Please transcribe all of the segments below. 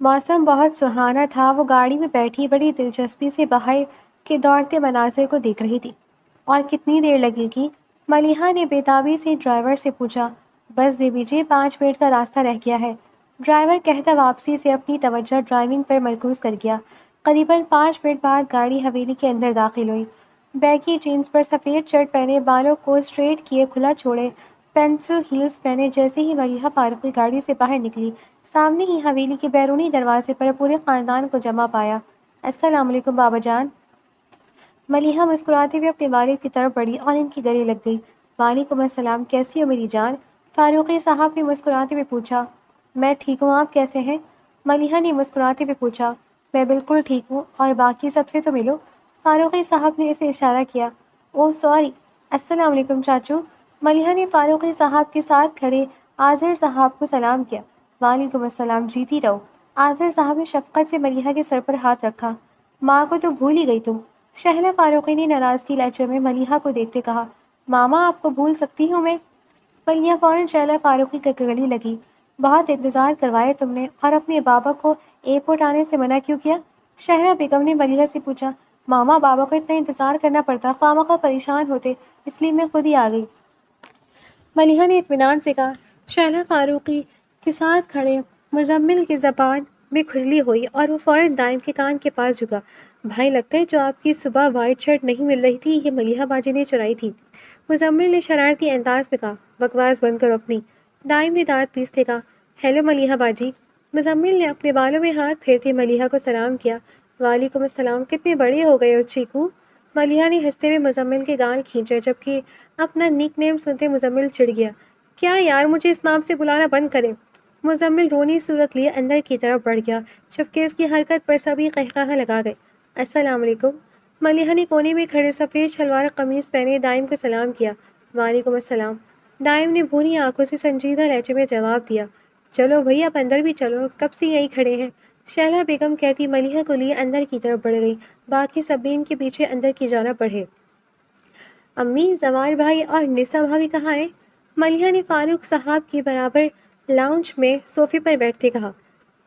موسم بہت سہانا تھا۔ وہ گاڑی میں بیٹھی بڑی دلچسپی سے باہر کے دوڑتے مناظر کو دیکھ رہی تھی۔ اور کتنی دیر لگے گی؟ ملیحہ نے بےتابی سے ڈرائیور سے پوچھا۔ بس بیبی جی 5 منٹ کا راستہ رہ گیا ہے، ڈرائیور کہتا واپسی سے اپنی توجہ ڈرائیونگ پر مرکوز کر گیا۔ قریباً 5 منٹ بعد گاڑی حویلی کے اندر داخل ہوئی۔ بیگی جینز پر سفید شرٹ پہنے، بالوں کو اسٹریٹ کیے کھلا چھوڑے، پینسل ہیلز پہنے جیسے ہی ملیحہ فاروقی گاڑی سے باہر نکلی، سامنے ہی حویلی کے بیرونی دروازے پر پورے خاندان کو جمع پایا۔ السلام علیکم بابا جان۔ ملیحہ مسکراتے ہوئے اپنے والد کی طرف بڑھی اور ان کی گلے لگ گئی۔ وعلیکم السلام، کیسی ہو میری جان؟ فاروقی صاحب نے مسکراتے ہوئے پوچھا۔ میں ٹھیک ہوں، آپ کیسے ہیں؟ ملیحہ نے مسکراتے ہوئے پوچھا۔ میں بالکل ٹھیک ہوں، اور باقی سب سے تو ملو۔ فاروقی صاحب نے اسے اشارہ کیا۔ اوہ سوری، السلام علیکم چاچو۔ ملیحہ نے فاروقی صاحب کے ساتھ کھڑے آذر صاحب کو سلام کیا۔ وعلیکم السلام، جیتی رہو۔ آذر صاحب نے شفقت سے ملیحہ کے سر پر ہاتھ رکھا۔ ماں کو تو بھول ہی گئی تم، شہلا فاروقی نے ناراضگی لہجے میں ملیحہ کو دیکھتے کہا۔ ماما آپ کو بھول سکتی ہوں میں؟ ملیحہ فوراً شہلا فاروقی کے گلے لگی۔ بہت انتظار کروایا تم نے، اور اپنے بابا کو ایئرپورٹ آنے سے منع کیوں کیا؟ شہلا بیگم نے ملیحہ سے پوچھا۔ ماما بابا کو اتنا انتظار کرنا پڑتا، خواہ پریشان ہوتے، اس لیے میں خود ہی آ گئی، ملیحہ نے اطمینان سے کہا۔ شہلا فاروقی کے ساتھ کھڑے مزمل کی زبان میں کھجلی ہوئی اور وہ فوراً دائم کے کان کے پاس جھکا۔ بھائی لگتا ہے جو آپ کی صبح وائٹ شرٹ نہیں مل رہی تھی یہ ملیحہ باجی نے چرائی تھی، مزمل نے شرارتی انداز میں کہا۔ بکواس بند کرو اپنی، دائم نے دانت پیستے کہا۔ ہیلو ملیحہ باجی۔ مزمل نے اپنے بالوں میں ہاتھ پھیرتے ملیحہ کو سلام کیا۔ وعلیکم السلام، کتنے بڑے ہو گئے ہو چیکو۔ ملیحہ نے ہنستے ہوئے مزمل کے گال کھینچے، جبکہ اپنا نک نیم سنتے مزمل چڑ گیا۔ کیا یار، مجھے اس نام سے بلانا بند کریں۔ مزمل رونی صورت لیے اندر کی طرف بڑھ گیا، جبکہ اس کی حرکت پر سبھی قہقہہ لگا گئے۔ السلام علیکم۔ ملیحہ نے کونے میں کھڑے سفید شلوار قمیص پہنے دائم کو سلام کیا۔ وعلیکم السلام۔ دائم نے بھونی آنکھوں سے سنجیدہ لہجے میں جواب دیا۔ چلو بھئی اب اندر بھی چلو، کب سے یہیں کھڑے ہیں؟ شہلا بیگم کہتی ملیحہ کو لیے اندر کی طرف بڑھ گئی، باقی سب بھی ان کے پیچھے اندر کی جانب بڑھے۔ امی، زوار بھائی اور نسا بھابھی کہاں ہیں؟ ملیحہ نے فاروق صاحب کی برابر لاؤنج میں صوفے پر بیٹھتے کہا۔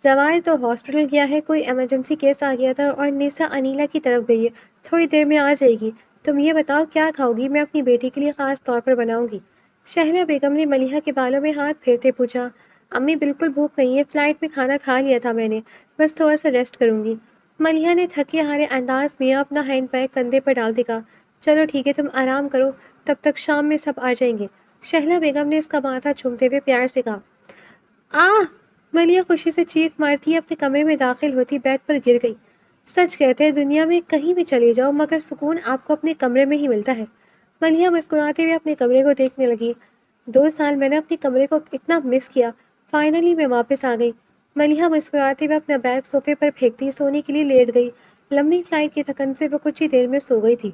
زوار تو ہاسپٹل گیا ہے، کوئی ایمرجنسی کیس آ گیا تھا، اور نسا انیلا کی طرف گئی ہے، تھوڑی دیر میں آ جائے گی۔ تم یہ بتاؤ کیا کھاؤ گی؟ میں اپنی بیٹی کے لیے خاص طور پر بناؤں گی۔ شہلا بیگم نے ملیحہ کے بالوں میں ہاتھ پھیرتے پوچھا۔ امی بالکل بھوک نہیں ہے، فلائٹ میں کھانا کھا لیا تھا میں نے، بس تھوڑا سا ریسٹ کروں گی۔ ملیحہ نے تھکے ہارے انداز میں اپنا ہینڈ بیگ کندھے پر ڈالتے کہا۔ چلو ٹھیک ہے، تم آرام کرو، تب تک شام میں سب آ جائیں گے۔ شہلا بیگم نے اس کا ماتھا چومتے ہوئے پیار سے کہا۔ آہ! ملیحہ خوشی سے چیخ مارتی اپنے کمرے میں داخل ہوتی بیڈ پر گر گئی۔ سچ کہتے ہیں دنیا میں کہیں بھی چلے جاؤ مگر سکون آپ کو اپنے کمرے میں ہی ملتا ہے۔ ملیحہ مسکراتے ہوئے اپنے کمرے کو دیکھنے لگی۔ 2 سال میں نے اپنے کمرے کو اتنا مس کیا، فائنلی میں واپس آ گئی۔ ملیحہ مسکراتے ہوئے اپنا بیگ صوفے پر پھینکتی سونے کے لیے لیٹ گئی۔ لمبی فلائٹ کی تھکن سے وہ کچھ ہی دیر میں سو گئی تھی۔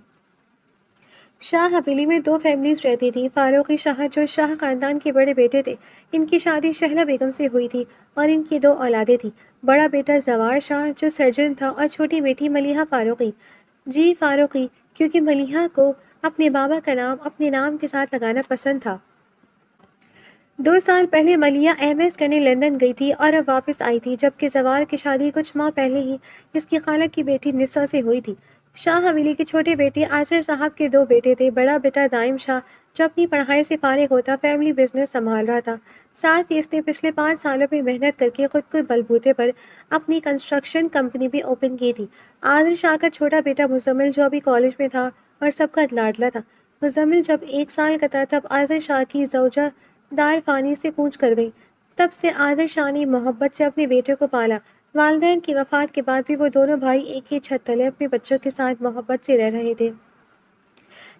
شاہ حویلی میں 2 فیملیز رہتی تھیں۔ فاروقی شاہ جو شاہ خاندان کے بڑے بیٹے تھے، ان کی شادی شہلا بیگم سے ہوئی تھی اور ان کی 2 اولادیں تھیں، بڑا بیٹا زوار شاہ جو سرجن تھا اور چھوٹی بیٹی ملیحہ فاروقی، جی فاروقی، کیونکہ ملیحہ کو اپنے بابا کا نام اپنے نام کے ساتھ لگانا پسند تھا۔ 2 سال پہلے ملیحہ MS کرنے لندن گئی تھی اور اب واپس آئی تھی، جبکہ زوار کی شادی کچھ ماہ پہلے ہی اس کی خالہ کی بیٹی نسا سے ہوئی تھی۔ شاہ حویلی کے چھوٹے بیٹے آذر صاحب کے 2 بیٹے تھے، بڑا بیٹا دائم شاہ جو اپنی پڑھائی سے فارغ ہوتا فیملی بزنس سنبھال رہا تھا، ساتھ ہی اس نے پچھلے 5 سالوں میں محنت کر کے خود کو بلبوتے پر اپنی کنسٹرکشن کمپنی بھی اوپن کی تھی۔ آذر شاہ کا چھوٹا بیٹا مزمل جو ابھی کالج میں تھا اور سب کا لاڈلا تھا۔ مزمل جب 1 سال کا تھا تب آذر شاہ کی زوجہ دار فانی سے کوچ کر گئی، تب سے آذر شاہ نے محبت سے اپنے بیٹے کو پالا۔ والدین کی وفات کے بعد بھی وہ دونوں بھائی ایک ہی چھت تلے اپنے بچوں کے ساتھ محبت سے رہ رہے تھے۔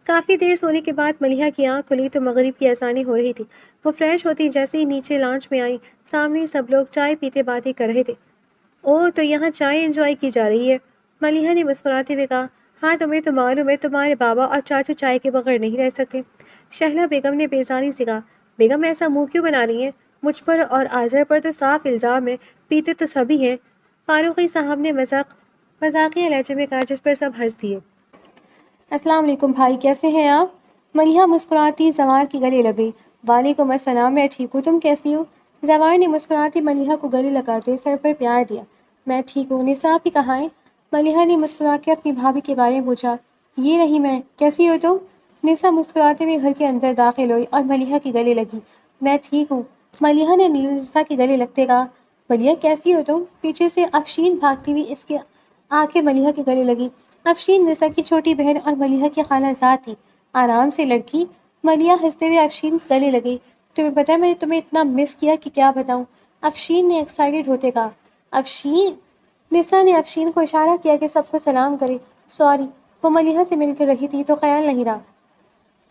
کافی دیر سونے کے بعد ملیحہ کی آنکھ کھلی تو مغرب کی اذانیں ہو رہی تھی۔ وہ فریش ہوتی جیسے ہی نیچے لانچ میں آئی، سامنے سب لوگ چائے پیتے باتیں کر رہے تھے۔ اوہ تو یہاں چائے انجوائے کی جا رہی ہے، ملیحہ نے مسکراتے ہوئے کہا۔ ہاں تمہیں تو معلوم ہے تمہارے بابا اور چاچو چائے کے بغیر نہیں رہ سکتے، شہلا بیگم نے بیزاری سے کہا۔ بیگم ایسا منہ کیوں بنا رہی ہیں؟ مجھ پر اور آذر پر تو صاف الزام ہے، پیتے تو سبھی ہیں، فاروقی صاحب نے مذاقیہ لہجے میں کہا، جس پر سب ہنس دیے۔ السلام علیکم بھائی، کیسے ہیں آپ؟ ملیحہ مسکراتی زوار کی گلے لگ گئی۔ وعلیکم السلام، میں ٹھیک ہوں، تم کیسی ہو؟ زوار نے مسکراتی ملیحہ کو گلے لگاتے سر پر پیار دیا۔ میں ٹھیک ہوں، نثار آپ ہی کہاں ہیں؟ ملیحہ نے مسکرا کے اپنی بھابھی کے بارے میں پوچھا۔ یہ رہی میں، کیسی ہو تم؟ نثار مسکراتے ہوئے گھر کے اندر داخل ہوئی اور ملیحہ کے گلے لگی۔ میں ٹھیک ہوں، ملیحہ نے نثار کے گلے لگتے کہا۔ ملیحہ کیسی ہو تم؟ پیچھے سے افشین بھاگتی ہوئی اس کے آنکھیں ملیحہ کے گلے لگی۔ افشین نثار کی چھوٹی بہن اور ملیحہ کی خالہ زاد تھی۔ آرام سے لڑکی، ملیحہ ہنستے ہوئے افشین کے گلے لگی۔ تمہیں پتہ ہے میں نے تمہیں اتنا مس کیا کہ کیا بتاؤں، افشین نے ایکسائٹڈ ہوتے کہا۔ افشین؟ نثار نے افشین کو اشارہ کیا کہ سب کو سلام کرے۔ سوری، وہ ملیحہ سے مل کر رہی تھی تو خیال نہیں رہا۔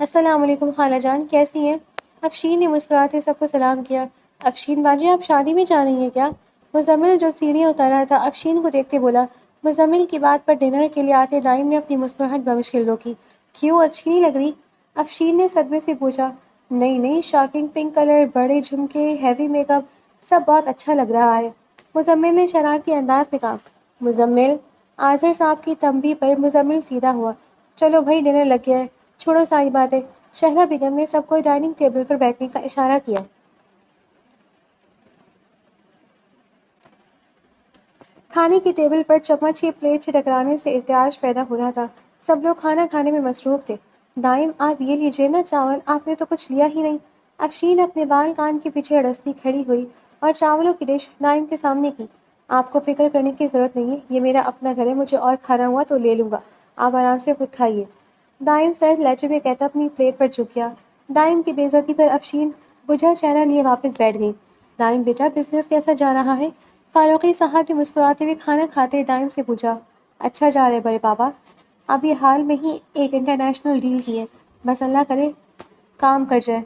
السلام علیکم خالہ جان، کیسی ہیں؟ افشین نے مسکراتے سب کو سلام کیا۔ افشین باجی آپ شادی میں جا رہی ہیں کیا؟ مزمل جو سیڑھیاں اتر رہا تھا افشین کو دیکھتے بولا۔ مزمل کی بات پر ڈنر کے لیے آتے دائم نے اپنی مسکراہٹ بمشکل روکی۔ کیوں، اچھی نہیں لگ رہی؟ افشین نے صدمے سے پوچھا۔ نہیں نہیں، شاکنگ پنک کلر، بڑے جھمکے، ہیوی میک اپ، سب بہت اچھا لگ رہا ہے، مزمل نے شرارتی انداز میں کہا۔ مزمل؟ آذر صاحب کی تنبیہ پر مزمل سیدھا ہوا۔ چلو بھائی ڈنر لگ گیا ہے، چھوڑو ساری باتیں۔ شہلا بیگم نے سب کو ڈائننگ ٹیبل پر بیٹھنے کا اشارہ کیا۔ کھانے کی ٹیبل پر چمچ کی پلیٹ سے ٹکرانے سے ارتعاش پیدا ہو رہا تھا۔ سب لوگ کھانا کھانے میں مصروف تھے۔ دائم آپ یہ لیجیے نا چاول، آپ نے تو کچھ لیا ہی نہیں۔ افشین اپنے بال کان کے پیچھے اڑستی کھڑی ہوئی اور چاولوں کی ڈش دائم کے سامنے کی۔ آپ کو فکر کرنے کی ضرورت نہیں ہے، یہ میرا اپنا گھر ہے، مجھے اور کھانا ہوا تو لے لوں گا، آپ آرام سے خود کھائیے۔ دائم سرد لہجے میں کہتا اپنی پلیٹ پر جھک گیا۔ دائم کی بے عزتی پر افشین بجھا چہرہ لیے واپس بیٹھ گئی۔ دائم بیٹا بزنس کیسا جا رہا ہے؟ فاروقی صاحب نے مسکراتے ہوئے کھانا کھاتے دائم سے پوچھا۔ اچھا جا رہے بڑے پاپا، ابھی حال میں ہی ایک انٹرنیشنل ڈیل کی ہے، بس اللہ کرے کام کر جائے۔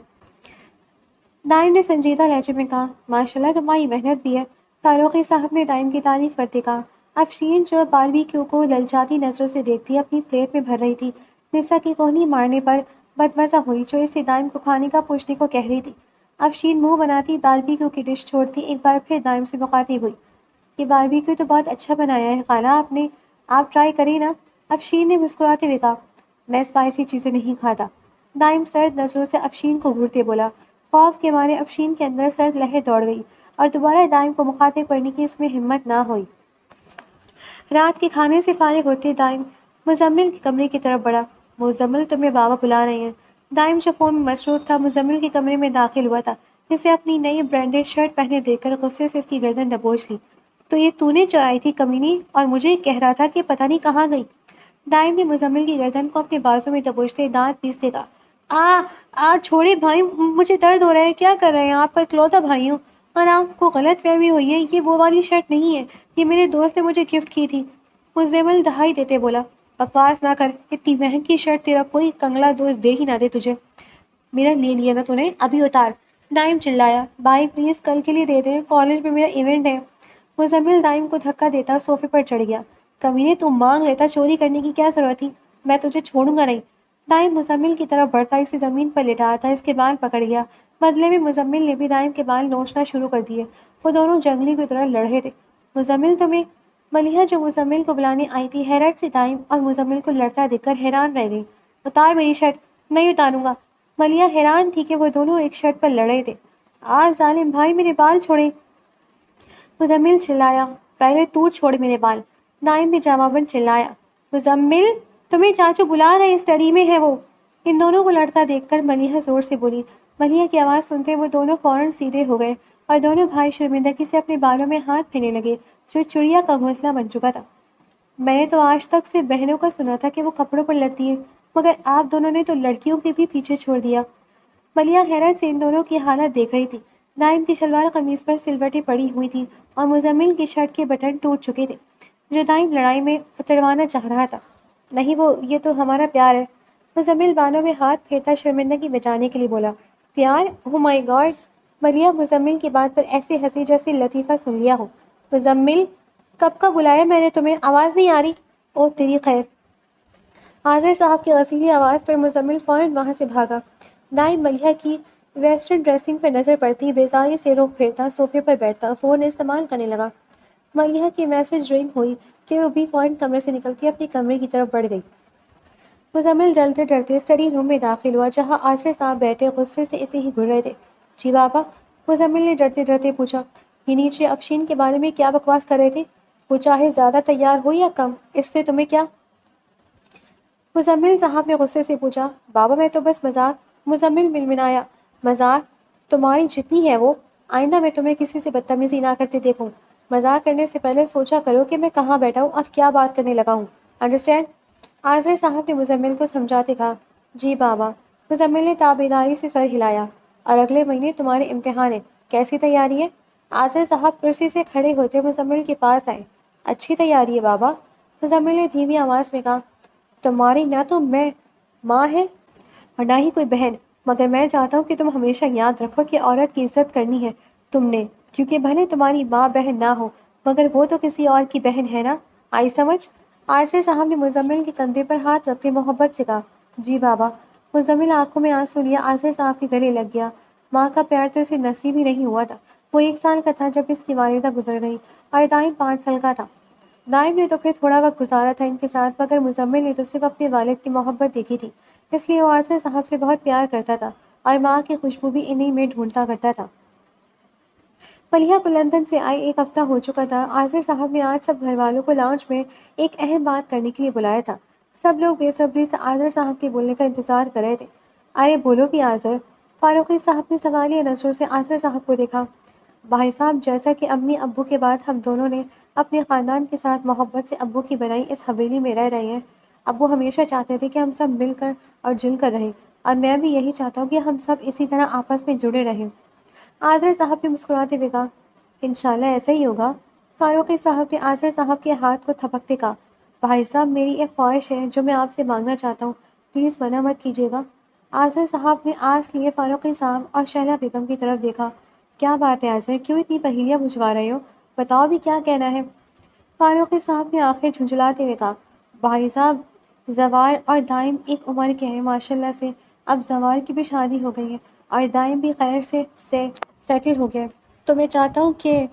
دائم نے سنجیدہ لہجے میں کہا۔ ماشاءاللہ تمہاری محنت بھی ہے، فاروقی صاحب نے دائم کی تعریف کرتے کہا۔ افشین جو باربیکیو کو للچاتی نظروں سے دیکھتی اپنی پلیٹ میں بھر رہی تھی، نثار کی کوہنی مارنے پر بدمزہ ہوئی جو اسے دائم کو کھانے کا پوچھنے کو کہہ رہی تھی۔ افشین منہ بناتی باربیکیو کی ڈش چھوڑتی ایک بار پھر دائم سے مخاطب ہوئی۔ یہ باربیکیو تو بہت اچھا بنایا ہے خالہ آپ نے، آپ ٹرائی کریں نا؟ افشین نے مسکراتے ہوئے کہا۔ میں اسپائسی چیزیں نہیں کھاتا، دائم سرد نظروں سے افشین کو گھورتے بولا۔ خوف کے مارے افشین کے اندر سرد لہر دوڑ گئی اور دوبارہ دائم کو مخاطب کرنے کی اس میں ہمت نہ ہوئی۔ رات کے کھانے سے فارغ ہوتے دائم مزمل کے کمرے کی طرف بڑھا۔ مزمل تمہیں بابا بلا رہے ہیں۔ دائم جو فون میں مصروف تھا مزمل کے کمرے میں داخل ہوا تھا، جسے اپنی نئی برانڈڈ شرٹ پہنے دیکھ کر غصے سے اس کی گردن دبوچ لی۔ تو یہ تو نے چرائی تھی کمینی، اور مجھے کہہ رہا تھا کہ پتہ نہیں کہاں گئی۔ دائم نے مزمل کی گردن کو اپنے بازو میں دبوچتے دانت پیستے کہا۔ چھوڑے بھائی، مجھے درد ہو رہا ہے، کیا کر رہے ہیں، آپ کا اکلوتا بھائی ہوں، اور آپ کو غلط فہمی ہوئی ہے، یہ وہ والی شرٹ نہیں ہے، یہ میرے دوست نے مجھے گفٹ کی تھی، مزمل دہائی دیتے بولا۔ بکواس نہ کر، اتنی مہنگی شرٹ تیرا کوئی کنگلا دوست دے ہی نہ دے تجھے، میرا لے لیا نا تو نے، ابھی اتار۔ دائم چلایا۔ بھائی پلیز کل کے لیے دے دیں، کالج میں میرا ایونٹ ہے۔ مزمل دائم کو دھکا دیتا صوفے پر چڑھ گیا۔ کمینے تم مانگ لیتا، چوری کرنے کی کیا ضرورت تھی، میں تجھے چھوڑوں گا نہیں۔ دائم مزمل کی طرف بڑھتا اسے زمین پر لٹاتا اس کے بال پکڑ گیا۔ بدلے میں مزمل نے بھی دائم کے بال نوچنا شروع کر دیے۔ وہ دونوں جنگلی کی طرح لڑ رہے تھے۔ مزمل تمہیں؟ ملیحہ جو مزمل کو بلانے آئی تھی حیرت سے دائم اور مزمل کو لڑتا دیکھ کر حیران رہ گئی۔ اتار میری شرٹ۔ نہیں اتاروں گا۔ ملیحہ حیران تھی کہ وہ دونوں ایک شرٹ پر لڑ رہے تھے۔ ظالم بھائی میرے بال چھوڑے، مزمل چلایا۔ پہلے تو چھوڑ میرے بال، دائم نے جواباً چلایا۔ مزمل تمہیں چاچو بلا رہے، اسٹڈی میں ہے وہ۔ ان دونوں کو لڑتا دیکھ کر ملیحہ زور سے بولی۔ ملیحہ کی آواز سنتے وہ دونوں فوراً سیدھے ہو گئے اور دونوں بھائی شرمندگی سے اپنے بالوں میں ہاتھ پھیرنے لگے جو چڑیا کا گھونسلہ بن چکا تھا۔ میں نے تو آج تک صرف بہنوں کا سنا تھا کہ وہ کپڑوں پر لڑتی ہیں، مگر آپ دونوں نے تو لڑکیوں کے بھی پیچھے چھوڑ دیا۔ ملیحہ حیرت سے ان دونوں کی حالت دیکھ رہی تھی۔ دائم کی شلوار قمیص پر سلوٹیں پڑی ہوئی تھیں اور مزمل کی شرٹ کے بٹن ٹوٹ چکے تھے جو دائم لڑائی میں اتروانا چاہ رہا تھا۔ نہیں وہ، یہ تو ہمارا پیار ہے، مزمل بالوں میں ہاتھ پھیرتا شرمندگی بچانے کے لیے بولا۔ پیار؟ اوہ مائی گاڈ! ملیحہ مزمل کی بات پر ایسے ہنسی جیسے لطیفہ سن لیا ہو۔ مزمل کب کا بلایا میں نے تمہیں، آواز نہیں آ رہی؟ اوہ تیری خیر! آذر صاحب کی غسیلی آواز پر مزمل فوراً وہاں سے بھاگا۔ دائم ملیحہ کی ویسٹرن ڈریسنگ پر نظر پڑتی بیزاری سے رخ پھیرتا صوفے پر بیٹھتا فون استعمال کرنے لگا۔ ملیحہ کی میسج رنگ ہوئی کہ وہ بھی فوراً کمرے سے نکلتی اپنے کمرے کی طرف بڑھ گئی۔ مزمل ڈرتے ڈرتے اسٹڈی روم میں داخل ہوا جہاں آذر صاحب بیٹھے غصے سے اسے ہی گھور رہے تھے۔ جی بابا، مزمل نے ڈرتے ڈرتے پوچھا۔ یہ نیچے افشین کے بارے میں کیا بکواس کر رہے تھے؟ وہ چاہے زیادہ تیار ہو یا کم، اس سے تمہیں کیا؟ مزمل صاحب نے غصے سے پوچھا۔ بابا میں تو بس مذاق۔ مزمل ململایا۔ مذاق تمہاری جتنی ہے وہ، آئندہ میں تمہیں کسی سے بدتمیزی نہ کرتے دیکھوں۔ مذاق کرنے سے پہلے سوچا کرو کہ میں کہاں بیٹھا ہوں اور کیا بات کرنے لگا ہوں، انڈرسٹینڈ؟ آذر صاحب نے مزمل کو سمجھاتے کہا۔ جی بابا۔ مزمل نے تابعداری سے سر ہلایا۔ اور اگلے مہینے تمہارے امتحان ہیں، کیسی تیاری ہے؟ آذر صاحب کرسی سے کھڑے ہوتے مزمل کے پاس آئے۔ اچھی تیاری ہے بابا، مزمل نے دھیمی آواز میں کہا۔ تمہاری نہ تو میں ماں ہے اور نہ ہی کوئی بہن، مگر میں چاہتا ہوں کہ تم ہمیشہ یاد رکھو کہ عورت کی عزت کرنی ہے تم نے، کیونکہ بھلے تمہاری ماں بہن نہ ہو مگر وہ تو کسی اور کی بہن ہے نا، آئی سمجھ؟ آرچر صاحب نے مزمل کے کندھے پر ہاتھ رکھتے محبت سے کہا۔ جی بابا۔ مزمل آنکھوں میں آنسو لیے آرچر صاحب کے گلے لگ گیا۔ ماں کا پیار تو اسے نصیب ہی نہیں ہوا تھا۔ وہ 1 سال کا تھا جب اس کی والدہ گزر گئی اور دائم 5 سال کا تھا۔ دائم نے تو پھر تھوڑا وقت گزارا تھا ان کے ساتھ، مگر مزمل نے تو صرف اپنے والد کی محبت دیکھی تھی، اس لیے وہ آصر صاحب سے بہت پیار کرتا تھا اور ماں کی خوشبو بھی انہی میں ڈھونڈتا کرتا تھا۔ ملیحہ کو لندن سے آئے 1 ہفتہ ہو چکا تھا۔ آصر صاحب نے آج سب گھر والوں کو لاؤنج میں ایک اہم بات کرنے کے لیے بلایا تھا۔ سب لوگ بے صبری سے آصر صاحب کے بولنے کا انتظار کر رہے تھے۔ ارے بولو بھی آصر۔ فاروقی صاحب نے سوالیہ نظروں سے آصر صاحب کو دیکھا۔ بھائی صاحب، جیسا کہ امی ابو کے بعد ہم دونوں نے اپنے خاندان کے ساتھ محبت سے ابو کی بنائی اس حویلی میں رہ رہے ہیں، ابو ہمیشہ چاہتے تھے کہ ہم سب مل کر اور جل کر رہیں، اور میں بھی یہی چاہتا ہوں کہ ہم سب اسی طرح آپس میں جڑے رہیں۔ آذر صاحب نے مسکراتے ہوئے کہا۔ انشاءاللہ ایسا ہی ہوگا۔ فاروقی صاحب نے آذر صاحب کے ہاتھ کو تھپکتے کہا۔ بھائی صاحب، میری ایک خواہش ہے جو میں آپ سے مانگنا چاہتا ہوں، پلیز منع مت کیجیے گا۔ آذر صاحب نے آس لیے فاروقی صاحب اور شہلا بیگم کی طرف دیکھا۔ کیا بات ہے آذر، کیوں اتنی پہیلیاں بجھوا رہے ہو؟ بتاؤ بھی کیا کہنا ہے؟ فاروقی صاحب نے آخر جھنجھلاتے ہوئے کہا۔ بھائی صاحب، زوار اور دائم ایک عمر کے ہیں ماشاءاللہ سے، اب زوار کی بھی شادی ہو گئی ہے اور دائم بھی خیر سے سیٹل ہو گیا، تو میں چاہتا ہوں کہ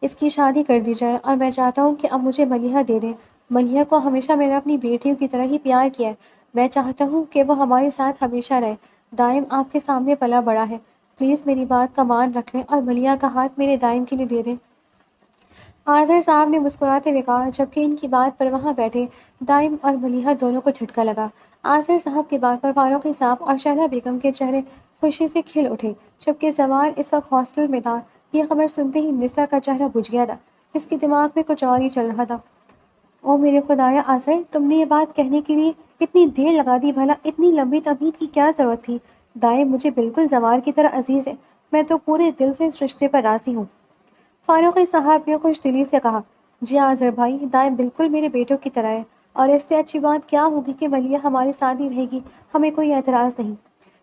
اس کی شادی کر دی جائے، اور میں چاہتا ہوں کہ اب مجھے ملیحہ دے دیں۔ ملیحہ کو ہمیشہ میں نے اپنی بیٹیوں کی طرح ہی پیار کیا ہے، میں چاہتا ہوں کہ وہ ہمارے ساتھ ہمیشہ رہے۔ دائم آپ کے سامنے پلا بڑا ہے، پلیز میری بات کا مان رکھ لیں اور ملیحہ کا ہاتھ میرے دائم کے لیے دے دیں۔ آذر صاحب نے مسکراتے ہوئے کہا، جبکہ ان کی بات پر وہاں بیٹھے دائم اور ملیحہ دونوں کو جھٹکا لگا۔ آذر صاحب کی بات پر فاروقی صاحب اور شہلا بیگم کے چہرے خوشی سے کھل اٹھے، جبکہ زوار اس وقت ہاسٹل میں تھا۔ یہ خبر سنتے ہی نسا کا چہرہ بجھ گیا تھا، اس کے دماغ میں کچھ اور ہی چل رہا تھا۔ او میرے خدایا آذر، تم نے یہ بات کہنے کے لیے اتنی دیر لگا دی، بھلا اتنی لمبی تمہید کی کیا ضرورت تھی؟ دائم مجھے بالکل زوار کی طرح عزیز ہے، میں تو پورے دل سے اس رشتے پر راضی ہوں۔ فاروقی صاحب نے خوش دلی سے کہا۔ جی آذر بھائی، دائم بالکل میرے بیٹوں کی طرح ہے، اور اس سے اچھی بات کیا ہوگی کہ ملیحہ ہمارے ساتھ ہی رہے گی، ہمیں کوئی اعتراض نہیں۔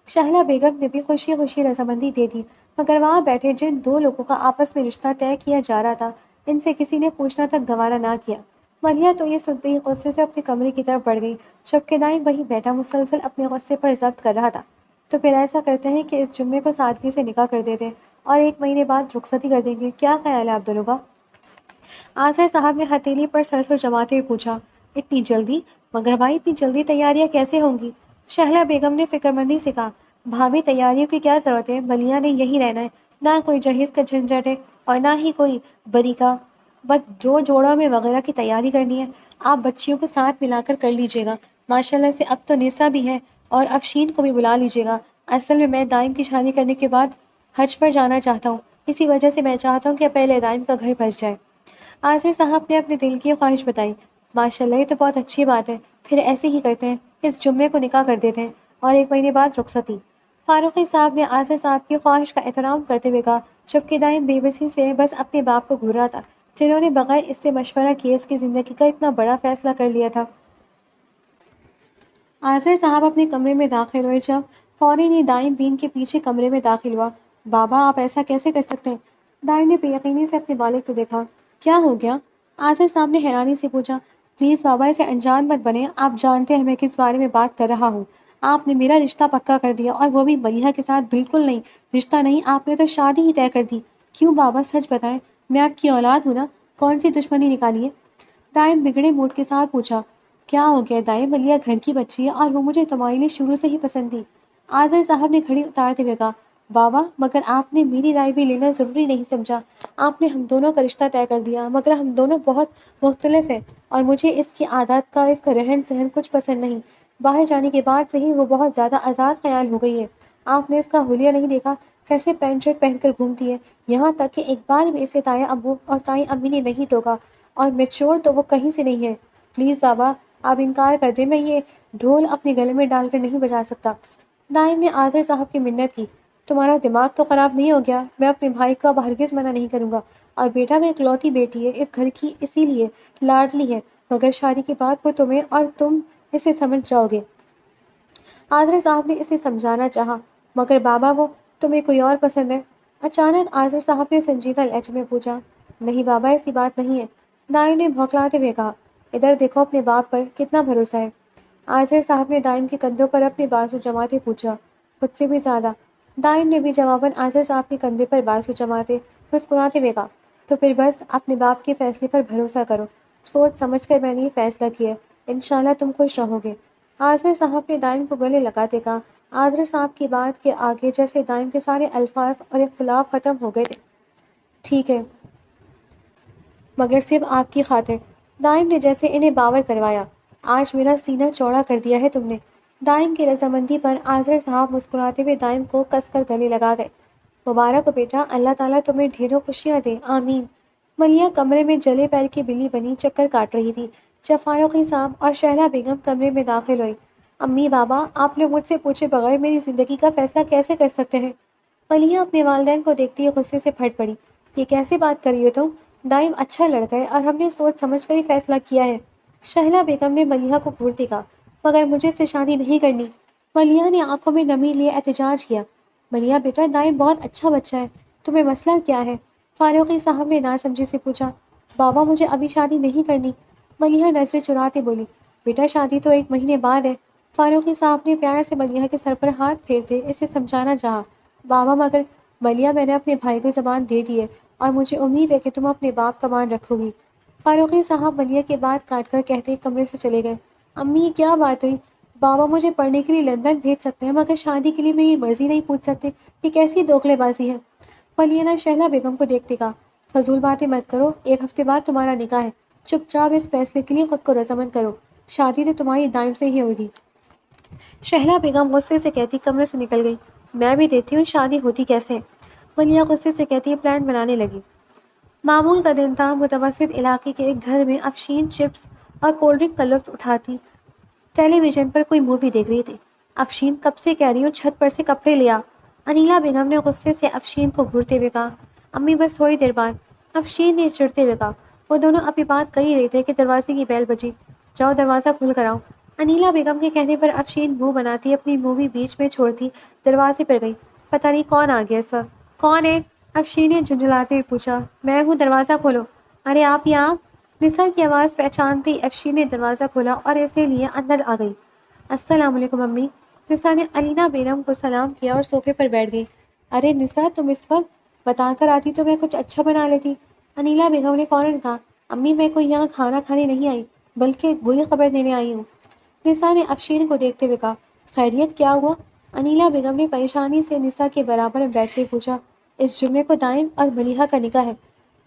شہلا بیگم نے بھی خوشی خوشی رضامندی دے دی، مگر وہاں بیٹھے جن 2 لوگوں کا آپس میں رشتہ طے کیا جا رہا تھا، ان سے کسی نے پوچھنا تک گوارا نہ کیا۔ ملیحہ تو یہ سنتے ہی غصے سے اپنے کمرے کی طرف بڑھ گئی، جبکہ دائم وہیں بیٹھا مسلسل اپنے غصے پر ضبط کر رہا تھا۔ تو پھر ایسا کرتے ہیں کہ اس جمعے کو سادگی سے نکاح کر دیتے ہیں اور 1 مہینے بعد رخصتی کر دیں گے، کیا خیال ہے آپ دونوں کا؟ آذر صاحب نے ہتھیلی پر سرسوں جماتے ہوئے پوچھا۔ اتنی جلدی؟ مگر بھائی اتنی جلدی تیاریاں کیسے ہوں گی؟ شہلا بیگم نے فکرمندی سے کہا۔ بھابھی تیاریوں کی کیا ضرورت ہے، ملیحہ نے یہی رہنا ہے، نہ کوئی جہیز کا جھنجٹ ہے اور نہ ہی کوئی بری کا، بس جوڑا میں وغیرہ کی تیاری کرنی ہے۔ آپ بچیوں کو ساتھ ملا کر لیجیے گا، ماشاءاللہ سے اب تو نسا بھی ہے، اور افشین کو بھی بلا لیجیے گا۔ اصل میں دائم کی شادی کرنے کے بعد حج پر جانا چاہتا ہوں، اسی وجہ سے میں چاہتا ہوں کہ پہلے دائم کا گھر بس جائے۔ آصر صاحب نے اپنے دل کی خواہش بتائی۔ ماشاءاللہ، یہ تو بہت اچھی بات ہے، پھر ایسے ہی کرتے ہیں، اس جمعے کو نکاح کر دیتے ہیں اور 1 مہینے بعد رخصتی۔ فاروقی صاحب نے آصر صاحب کی خواہش کا احترام کرتے ہوئے کہا، جبکہ دائم بے بسی سے بس اپنے باپ کو گھور رہا تھا، جنہوں نے بغیر اس سے مشورہ کیے اس کی زندگی کا اتنا بڑا فیصلہ کر لیا تھا۔ آصر صاحب اپنے کمرے میں داخل ہوئے جب فوراً ہی دائم بین کے پیچھے کمرے میں داخل ہوا۔ بابا، آپ ایسا کیسے کر سکتے ہیں؟ دائم نے بے یقینی سے اپنے والد کو دیکھا۔ کیا ہو گیا؟ آصر صاحب نے حیرانی سے پوچھا۔ پلیز بابا، اسے انجان مت بنیں، آپ جانتے ہیں میں کس بارے میں بات کر رہا ہوں۔ آپ نے میرا رشتہ پکا کر دیا، اور وہ بھی ملیحہ کے ساتھ۔ بالکل نہیں، رشتہ نہیں، آپ نے تو شادی ہی طے کر دی۔ کیوں بابا، سچ بتائیں، میں آپ کی اولاد ہوں نا، کون سی دشمنی نکالی ہے؟ دائم بگڑے موڈ کے ساتھ پوچھا۔ کیا ہو گیا دائم، ملیحہ گھر کی بچی ہے اور وہ مجھے تمہارے لیے شروع سے ہی پسند تھی۔ آذر صاحب نے گھڑی اتارتے ہوئے کہا۔ بابا مگر آپ نے میری رائے بھی لینا ضروری نہیں سمجھا. آپ نے ہم دونوں کا رشتہ طے کر دیا، مگر ہم دونوں بہت مختلف ہیں اور مجھے اس کی عادات کا، اس کا رہن سہن کچھ پسند نہیں. باہر جانے کے بعد سے ہی وہ بہت زیادہ آزاد خیال ہو گئی ہے. آپ نے اس کا حلیہ نہیں دیکھا، کیسے پینٹ شرٹ پہن کر گھومتی ہے. یہاں تک کہ ایک بار بھی اسے تایا ابو اور تائی امی نے نہیں ٹوکا، اور میچور تو وہ کہیں سے نہیں ہے. پلیز بابا آپ انکار کر دیں، میں یہ ڈھول اپنے گلے میں ڈال کر نہیں بجا سکتا. دائم نے آذر صاحب کی منت کی. تمہارا دماغ تو خراب نہیں ہو گیا؟ میں اپنے بھائی کو اب ہرگز منع نہیں کروں گا. اور بیٹا میں اکلوتی بیٹی ہے اس گھر کی، اسی لیے لاڈلی ہے، مگر شادی کے بعد وہ تمہیں اور تم اسے سمجھ جاؤ گے. آذر صاحب نے اسے سمجھانا چاہا. مگر بابا وہ تمہیں کوئی اور پسند ہے؟ اچانک آذر صاحب نے سنجیدہ لہجے میں پوچھا. نہیں بابا ایسی بات نہیں ہے. دائم نے بھوکلاتے ہوئے کہا. ادھر دیکھو اپنے باپ پر کتنا بھروسہ ہے. آذر صاحب نے دائم کے کندھوں پر اپنے بازو جماتے پوچھا. خود سے بھی زیادہ. دائم نے بھی جواباً آذر صاحب کے کندھے پر بازو جماتے مسکراتے ہوئے کہا. تو پھر بس اپنے باپ کے فیصلے پر بھروسہ کرو. سوچ سمجھ کر میں نے یہ فیصلہ کیا ہے. انشاءاللہ تم خوش رہو گے. آذر صاحب نے دائم کو گلے لگاتے کہا. آذر صاحب کی بات کے آگے جیسے دائم کے سارے الفاظ اور اختلاف ختم ہو گئے تھے. ٹھیک ہے مگر صرف آپ کی خاطر. دائم نے جیسے انہیں باور کروایا. آج میرا سینہ چوڑا کر دیا ہے تم نے. دائم کی رضامندی پر آذر صاحب مسکراتے ہوئے دائم کو کس کر گلے لگا گئے. مبارک ہو بیٹا، اللہ تعالیٰ تمہیں ڈھیروں خوشیاں دے، آمین. ملیہ کمرے میں جلے پیر کی بلی بنی چکر کاٹ رہی تھی جب فاروقی صاحب اور شہلا بیگم کمرے میں داخل ہوئی. امی بابا آپ لوگ مجھ سے پوچھے بغیر میری زندگی کا فیصلہ کیسے کر سکتے ہیں؟ ملیحہ اپنے والدین کو دیکھتی ہوئے غصے سے پھٹ پڑی. یہ کیسے بات کر رہی ہو تم؟ دائم اچھا لڑکا ہے اور ہم نے سوچ سمجھ کر ہی فیصلہ کیا ہے. شہلا بیگم نے ملیحہ کو گھورتے کہا. مگر مجھے اس سے شادی نہیں کرنی. ملیحہ نے آنکھوں میں نمی لیے احتجاج کیا. ملیحہ بیٹا دائم بہت اچھا بچہ ہے، تمہیں مسئلہ کیا ہے؟ فاروقی صاحب نے ناسمجھی سے پوچھا. بابا مجھے ابھی شادی نہیں کرنی. ملیحہ نظریں چراتے بولی. بیٹا شادی تو 1 مہینے بعد ہے. فاروقی صاحب نے پیار سے ملیحہ کے سر پر ہاتھ پھیرتے اسے سمجھانا چاہا. بابا مگر ملیحہ میں نے اپنے بھائی کو زبان دے دی ہے اور مجھے امید ہے کہ تم اپنے باپ کا مان رکھو گی. فاروقی صاحب ملیحہ کے بات کاٹ کر کہتے کمرے سے چلے گئے. امی یہ کیا بات ہوئی؟ بابا مجھے پڑھنے کے لیے لندن بھیج سکتے ہیں مگر شادی کے لیے میری مرضی نہیں پوچھ سکتے. یہ کیسی دوغلے بازی ہے؟ ملیحہ نے شہلا بیگم کو دیکھتے کہا. فضول باتیں مت کرو، 1 ہفتے بعد تمہارا نکاح ہے. چپ چاپ اس فیصلے کے لیے خود کو رضامند کرو. شادی تو تمہاری دائم سے ہی ہوگی. شہلا بیگم غصے سے کہتی کمرے سے نکل گئی. میں بھی دیکھتی ہوں شادی ہوتی کیسے ہے. ملیحہ غصے سے کہتی پلان بنانے لگی. معمول کا دن تھا. متوسط علاقے کے ایک گھر میں افشین چپس اور کولڈ ڈرنک کا لطف اٹھاتی ٹیلی ویژن پر کوئی مووی دیکھ رہی تھی. افشین کب سے کہہ رہی ہوں چھت پر سے کپڑے لیا. انیلا بیگم نے غصے سے افشین کو گھورتے ہوئے کہا. امی بس تھوڑی دیر بعد. افشین نے چڑھتے ہوئے کہا. وہ دونوں اپنی بات کر ہی رہے تھے کہ دروازے کی بیل بجی. جاؤ دروازہ کھول کر آؤ. انیلا بیگم کے کہنے پر افشین منہ بناتی اپنی مووی بیچ میں چھوڑتی دروازے پر گئی. پتہ نہیں کون آ گیا اس وقت. کون ہے؟ افشین نے جھنجھلاتے ہوئے پوچھا. میں ہوں، دروازہ کھولو. ارے آپ یہاں؟ نسا کی آواز پہچانتے ہی افشین نے دروازہ کھولا اور ایسے لیے اندر آ گئی. السلام علیکم امی. نسا نے الینا بیگم کو سلام کیا اور صوفے پر بیٹھ گئی. ارے نسا تم اس وقت؟ بتا کر آتی تو میں کچھ اچھا بنا لیتی. انیلا بیگم نے فوراً کہا. امی میں کوئی یہاں کھانا کھانے نہیں آئی بلکہ بری خبر دینے آئی ہوں. نسا نے افشین کو دیکھتے ہوئے کہا. خیریت کیا ہوا؟ انیلا بیگم نے پریشانی سے نسا کے برابر میں بیٹھ کے پوچھا. اس جمعے کو دائم اور ملیحہ کا نکاح ہے.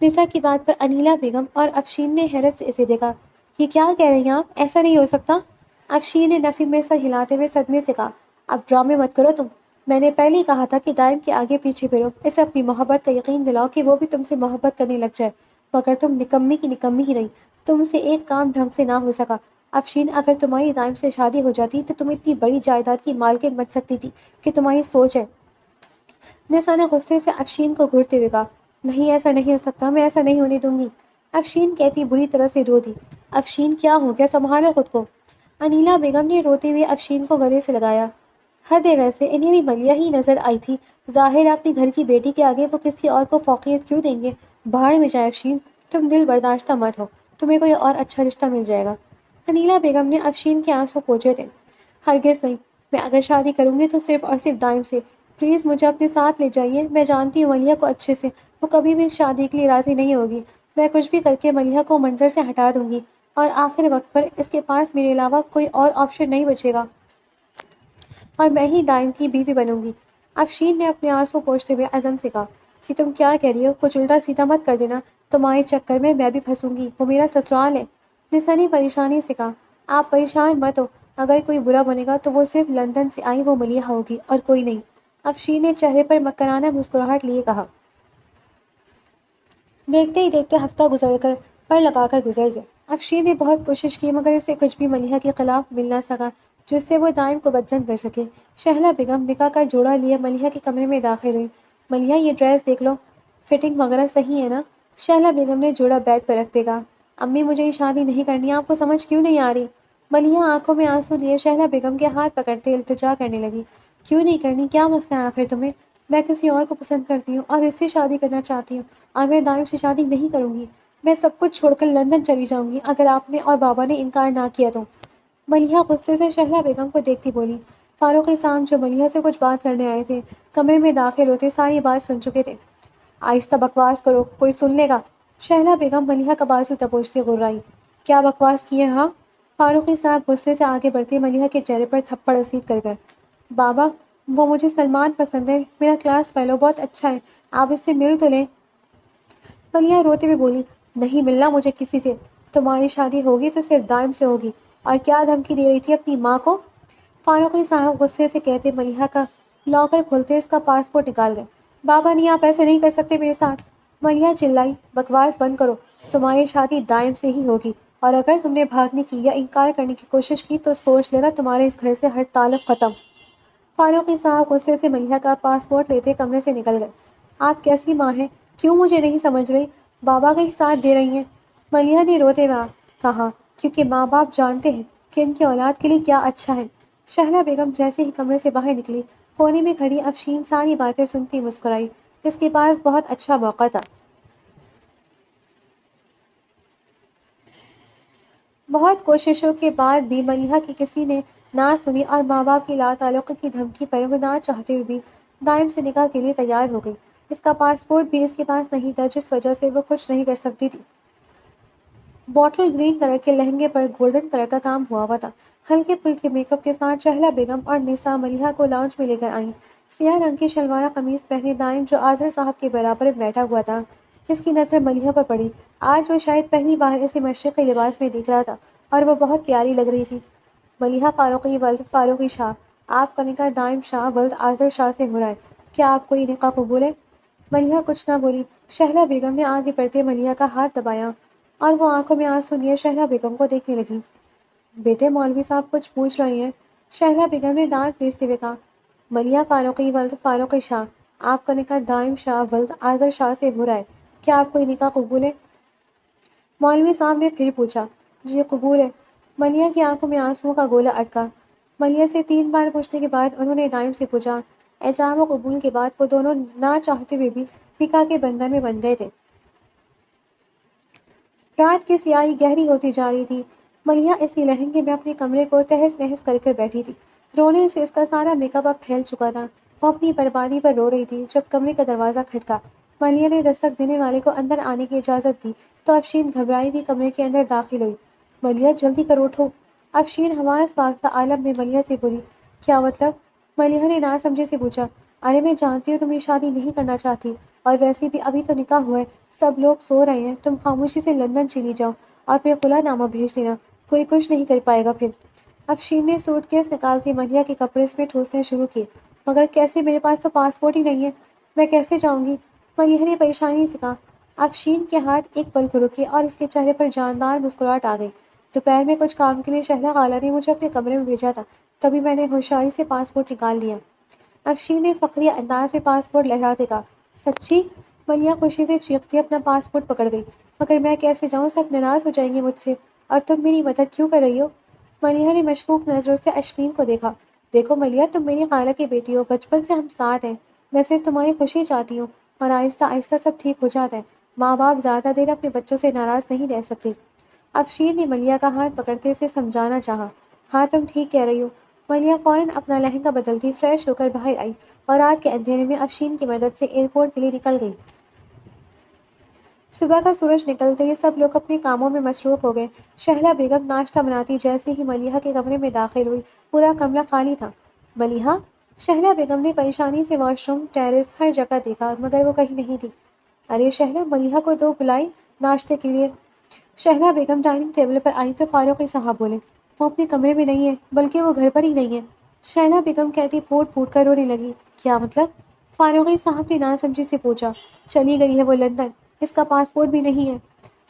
نسا کی بات پر انیلا بیگم اور افشین نے حیرت سے اسے دیکھا. یہ کیا کہہ رہی ہیں آپ؟ ایسا نہیں ہو سکتا. افشین نے نفی میں سر ہلاتے ہوئے صدمے سے کہا. اب ڈرامے مت کرو تم. میں نے پہلے ہی کہا تھا کہ دائم کے آگے پیچھے پھرو. اسے اپنی محبت کا یقین دلاؤ کہ وہ بھی تم سے محبت کرنے لگ جائے. مگر تم نکمی کی نکمی ہی رہی. تم سے ایک کام ڈھنگ سے نہ ہو سکا. افشین اگر تمہاری دائم سے شادی ہو جاتی تو تم اتنی بڑی جائیداد کی مالکن بن سکتی تھی کہ تمہاری سوچ ہے. نسا نے غصے سے افشین کو گھورتے ہوئے کہا. نہیں ایسا نہیں ہو سکتا، میں ایسا نہیں ہونے دوں گی. افشین کہتی بری طرح سے رو دی. افشین کیا ہو گیا؟ سنبھالو خود کو. انیلا بیگم نے روتے ہوئے افشین کو گلے سے لگایا. حد ہے ویسے انہیں بھی ملیحہ ہی نظر آئی تھی. ظاہر اپنے گھر کی بیٹی کے آگے وہ کسی اور کو فوقیت کیوں دیں گے؟ بھاڑ میں جائے افشین، تم دل برداشتہ مت ہو، تمہیں کوئی اور اچھا رشتہ مل جائے گا. انیلا بیگم نے افشین کے آنسو پوچھے تھے. ہرگز نہیں، میں اگر شادی کروں گی تو صرف اور صرف دائم سے. پلیز مجھے اپنے ساتھ لے جائیے. میں جانتی ہوں ملیحہ کو اچھے سے، وہ کبھی بھی اس شادی کے لیے راضی نہیں ہوگی. میں کچھ بھی کر کے ملیحہ کو منظر سے ہٹا دوں گی اور آخر وقت پر اس کے پاس میرے علاوہ کوئی اور آپشن نہیں بچے گا اور میں ہی دائم کی بیوی بنوں گی. افشین نے اپنے آنسو پوچھتے ہوئے عزم سے کہا کہ تم کیا کہہ رہی ہو، کچھ الٹا سیدھا مت کر دینا، تمہارے چکر میں بھی پھنسوں گی، وہ میرا سسرال ہے۔ نسا نے پریشانی سے کہا آپ پریشان مت ہو، اگر کوئی برا بنے گا تو وہ صرف لندن سے آئی وہ ملیحہ ہوگی اور کوئی نہیں۔ افشین نے چہرے پر مکرانہ مسکراہٹ لیے کہا۔ دیکھتے ہی دیکھتے ہفتہ گزر کر پر لگا کر گزر گیا۔ افشین نے بہت کوشش کی مگر اسے کچھ بھی ملیحہ کے خلاف مل نہ سکا جس سے وہ دائم کو بدزن کر سکے۔ شہلا بیگم نکاح کا جوڑا لیے ملیحہ کے کمرے میں داخل ہوئی۔ ملیحہ یہ ڈریس دیکھ لو، فٹنگ وغیرہ صحیح ہے نا؟ شہلا بیگم نے جوڑا بیڈ پر رکھتے کہا۔ امی مجھے یہ شادی نہیں کرنی، آپ کو سمجھ کیوں نہیں آ رہی؟ ملیحہ آنکھوں میں آنسو لیے شہلا بیگم کے ہاتھ پکڑتے التجا کرنے لگی۔ کیوں نہیں کرنی؟ کیا مسئلہ ہے آخر تمہیں؟ میں کسی اور کو پسند کرتی ہوں اور اس سے شادی کرنا چاہتی ہوں اور میں دائم سے شادی نہیں کروں گی۔ میں سب کچھ چھوڑ کر لندن چلی جاؤں گی اگر آپ نے اور بابا نے انکار نہ کیا تو۔ ملیحہ غصے سے شہلا بیگم کو دیکھتی بولی۔ فاروق صاحب جو ملیحہ سے کچھ بات کرنے آئے تھے کمرے میں داخل ہوتے ساری بات سن چکے تھے۔ آہستہ بکواس کرو، کوئی سن لے گا۔ شہلا بیگم ملیحہ کا بازو دبوچتی غرائی۔ کیا بکواس کی ہے ہاں؟ فاروقی صاحب غصے سے آگے بڑھتے ملیحہ کے چہرے پر تھپڑ رسید کر گئے۔ بابا وہ مجھے سلمان پسند ہے، میرا کلاس فیلو بہت اچھا ہے، آپ اس سے مل تو لیں۔ ملیحہ روتے ہوئے بولی نہیں ملنا مجھے کسی سے، تمہاری شادی ہوگی تو صرف دائم سے ہوگی۔ اور کیا دھمکی دے رہی تھی اپنی ماں کو؟ فاروقی صاحب غصے سے کہتے ملیحہ کا لاکر کھولتے اس کا پاسپورٹ نکال گئے۔ بابا نہیں آپ ایسے نہیں کر سکتے میرے ساتھ۔ ملیحہ چلائی بکواس بند کرو، تمہاری شادی دائم سے ہی ہوگی اور اگر تم نے بھاگنے کی یا انکار کرنے کی کوشش کی تو سوچ لینا تمہارے اس گھر سے ہر تعلق ختم۔ فاروقی صاحب غصے سے ملیحہ کا پاسپورٹ لیتے کمرے سے نکل گئے۔ آپ کیسی ماں ہیں، کیوں مجھے نہیں سمجھ رہی؟ بابا کا ہی ساتھ دے رہی ہیں۔ ملیحہ نے روتے ہوئے کہا کیونکہ ماں باپ جانتے ہیں کہ ان کی اولاد کے لیے کیا اچھا ہے۔ شہلا بیگم جیسے ہی کمرے سے باہر نکلی کونے میں کھڑی افشین ساری باتیں سنتی مسکرائی۔ اس کے پاس بہت اچھا موقع تھا۔ بہت کوششوں کے بعد بھی ملیحہ کی کسی نے نہ سنی اور ماں باپ کی لا تعلقی کی دھمکی پر وہ نہ چاہتے ہوئے بھی دائم سے نکاح کے لیے تیار ہو گئی۔ اس کا پاسپورٹ بھی اس کے پاس نہیں تھا جس وجہ سے وہ کچھ نہیں کر سکتی تھی۔ بوٹل گرین کلر کے لہنگے پر گولڈن کلر کا کام ہوا ہوا تھا۔ ہلکے پھلکے میک اپ کے ساتھ شہلا بیگم اور نساء ملیحہ کو لاؤنج میں لے کر آئیں۔ سیاہ رنگ کی شلوارہ قمیص پہنے دائم جو آذر صاحب کے برابر بیٹھا ہوا تھا اس کی نظر ملیحہ پر پڑی۔ آج وہ شاید پہلی بار اسے مشرقی لباس میں دیکھ رہا تھا اور وہ بہت پیاری لگ رہی تھی۔ ملیحہ فاروقی ولد فاروقی شاہ، آپ کا نکاح دائم شاہ ولد آذر شاہ سے ہو رہا ہے، کیا آپ کو یہ نکاح قبول ہے؟ ملیحہ کچھ نہ بولی۔ شہلا بیگم نے آگے بڑھتے ملیحہ کا ہاتھ دبایا اور وہ آنکھوں میں آنسو لیے شہلا بیگم کو دیکھنے لگی۔ بیٹے مولوی صاحب کچھ پوچھ رہے ہیں؟ شہلا بیگم نے دانت پیستے ہوئے کہا۔ ملیحہ فاروقی ولد فاروقی شاہ، آپ کا نکاح دائم شاہ ولد آذر شاہ سے ہو رہا ہے، کیا آپ کو یہ نکاح قبول ہے؟ مولوی صاحب نے پھر پوچھا۔ جی قبول ہے۔ ملیحہ کی آنکھوں میں آنسوؤں کا گولہ اٹکا۔ ملیحہ سے 3 بار پوچھنے کے بعد انہوں نے دائم سے پوچھا۔ اعجاب و قبول کے بعد وہ دونوں نہ چاہتے ہوئے بھی نکاح کے بندھن میں بندھ گئے تھے۔ رات کی سیاہی گہری ہوتی جا رہی تھی۔ ملیحہ اسی لہنگے میں اپنے کمرے کو تہس نہس کر کر بیٹھی تھی۔ رونے سے اس کا سارا میک اپ اب پھیل چکا تھا۔ وہ اپنی بربادی پر رو رہی تھی جب کمرے کا دروازہ کھٹکا۔ ملیحہ نے دستک دینے والے کو اندر آنے کی اجازت دی تو افشین گھبرائی ہوئی کمرے کے اندر داخل ہوئی۔ ملیحہ جلدی کرو اٹھو۔ افشین حواس باختہ عالم میں ملیحہ سے بولی۔ کیا مطلب؟ ملیحہ نے نہ سمجھے سے پوچھا۔ ارے میں جانتی ہوں تم یہ شادی نہیں کرنا چاہتی اور ویسے بھی ابھی تو نکاح ہوا ہے، سب لوگ سو رہے ہیں، تم خاموشی سے لندن چلی جاؤ اور پھر خلا نامہ بھیج دینا، کوئی کچھ نہیں کر پائے گا پھر۔ افشین نے سوٹ کیس نکالتے ملیحہ کے کپڑے اس میں ٹھوسنے شروع کیے۔ مگر کیسے، میرے پاس تو پاسپورٹ ہی نہیں ہے، میں کیسے جاؤں گی؟ ملیحہ نے پریشانی سے کہا۔ افشین کے ہاتھ ایک پل کو رکے اور اس کے چہرے پر جاندار مسکراہٹ آ گئی۔ دوپہر میں کچھ کام کے لیے شہلا خالہ نے مجھے اپنے کمرے میں بھیجا تھا، تبھی میں نے ہوشیاری سے پاسپورٹ نکال لیا۔ افشین نے فخریہ انداز میں پاسپورٹ لہراتے کہا۔ سچی؟ ملیحہ خوشی سے چیختی اپنا پاسپورٹ پکڑ گئی۔ مگر میں کیسے جاؤں، سب ناراض ہو جائیں گے مجھ سے، اور تم میری مدد کیوں کر رہی ہو؟ ملیحہ نے مشکوک نظروں سے اشفین کو دیکھا۔ دیکھو ملیحہ، تم میری خالہ کی بیٹی ہو، بچپن سے ہم ساتھ ہیں، میں صرف تمہاری خوشی چاہتی ہوں اور آہستہ آہستہ سب ٹھیک ہو جاتا ہے۔ ماں باپ زیادہ دیر اپنے بچوں سے ناراض نہیں رہ سکتے۔ افشین نے ملیحہ کا ہاتھ پکڑتے اسے سمجھانا چاہا۔ ہاں تم ٹھیک کہہ رہی ہو۔ ملیحہ فوراً اپنا لہنگا بدلتی فریش ہو کر باہر آئی اور رات کے اندھیرے میں افشین کی مدد سے ایئرپورٹ کے لیے نکل گئی۔ صبح کا سورج نکلتے ہی سب لوگ اپنے کاموں میں مصروف ہو گئے۔ شہلا بیگم ناشتہ بناتی جیسے ہی ملیحہ کے کمرے میں داخل ہوئی پورا کمرہ خالی تھا۔ ملیحہ، شہلا بیگم نے پریشانی سے واش روم، ٹیرس، ہر جگہ دیکھا مگر وہ کہیں نہیں تھی۔ ارے شہلا، ملیحہ کو تو بلائی ناشتے کے لیے۔ شہلا بیگم ڈائننگ ٹیبل پر آئی تو فاروقی صاحب بولے، وہ اپنے کمرے میں نہیں ہے، بلکہ وہ گھر پر ہی نہیں ہے۔ شہلا بیگم کہتی پھوٹ پھوٹ کر رونے لگی۔ کیا مطلب؟ فاروقی صاحب نے ناسمجھی سے پوچھا۔ چلی گئی ہے وہ لندن، اس کا پاسپورٹ بھی نہیں ہے۔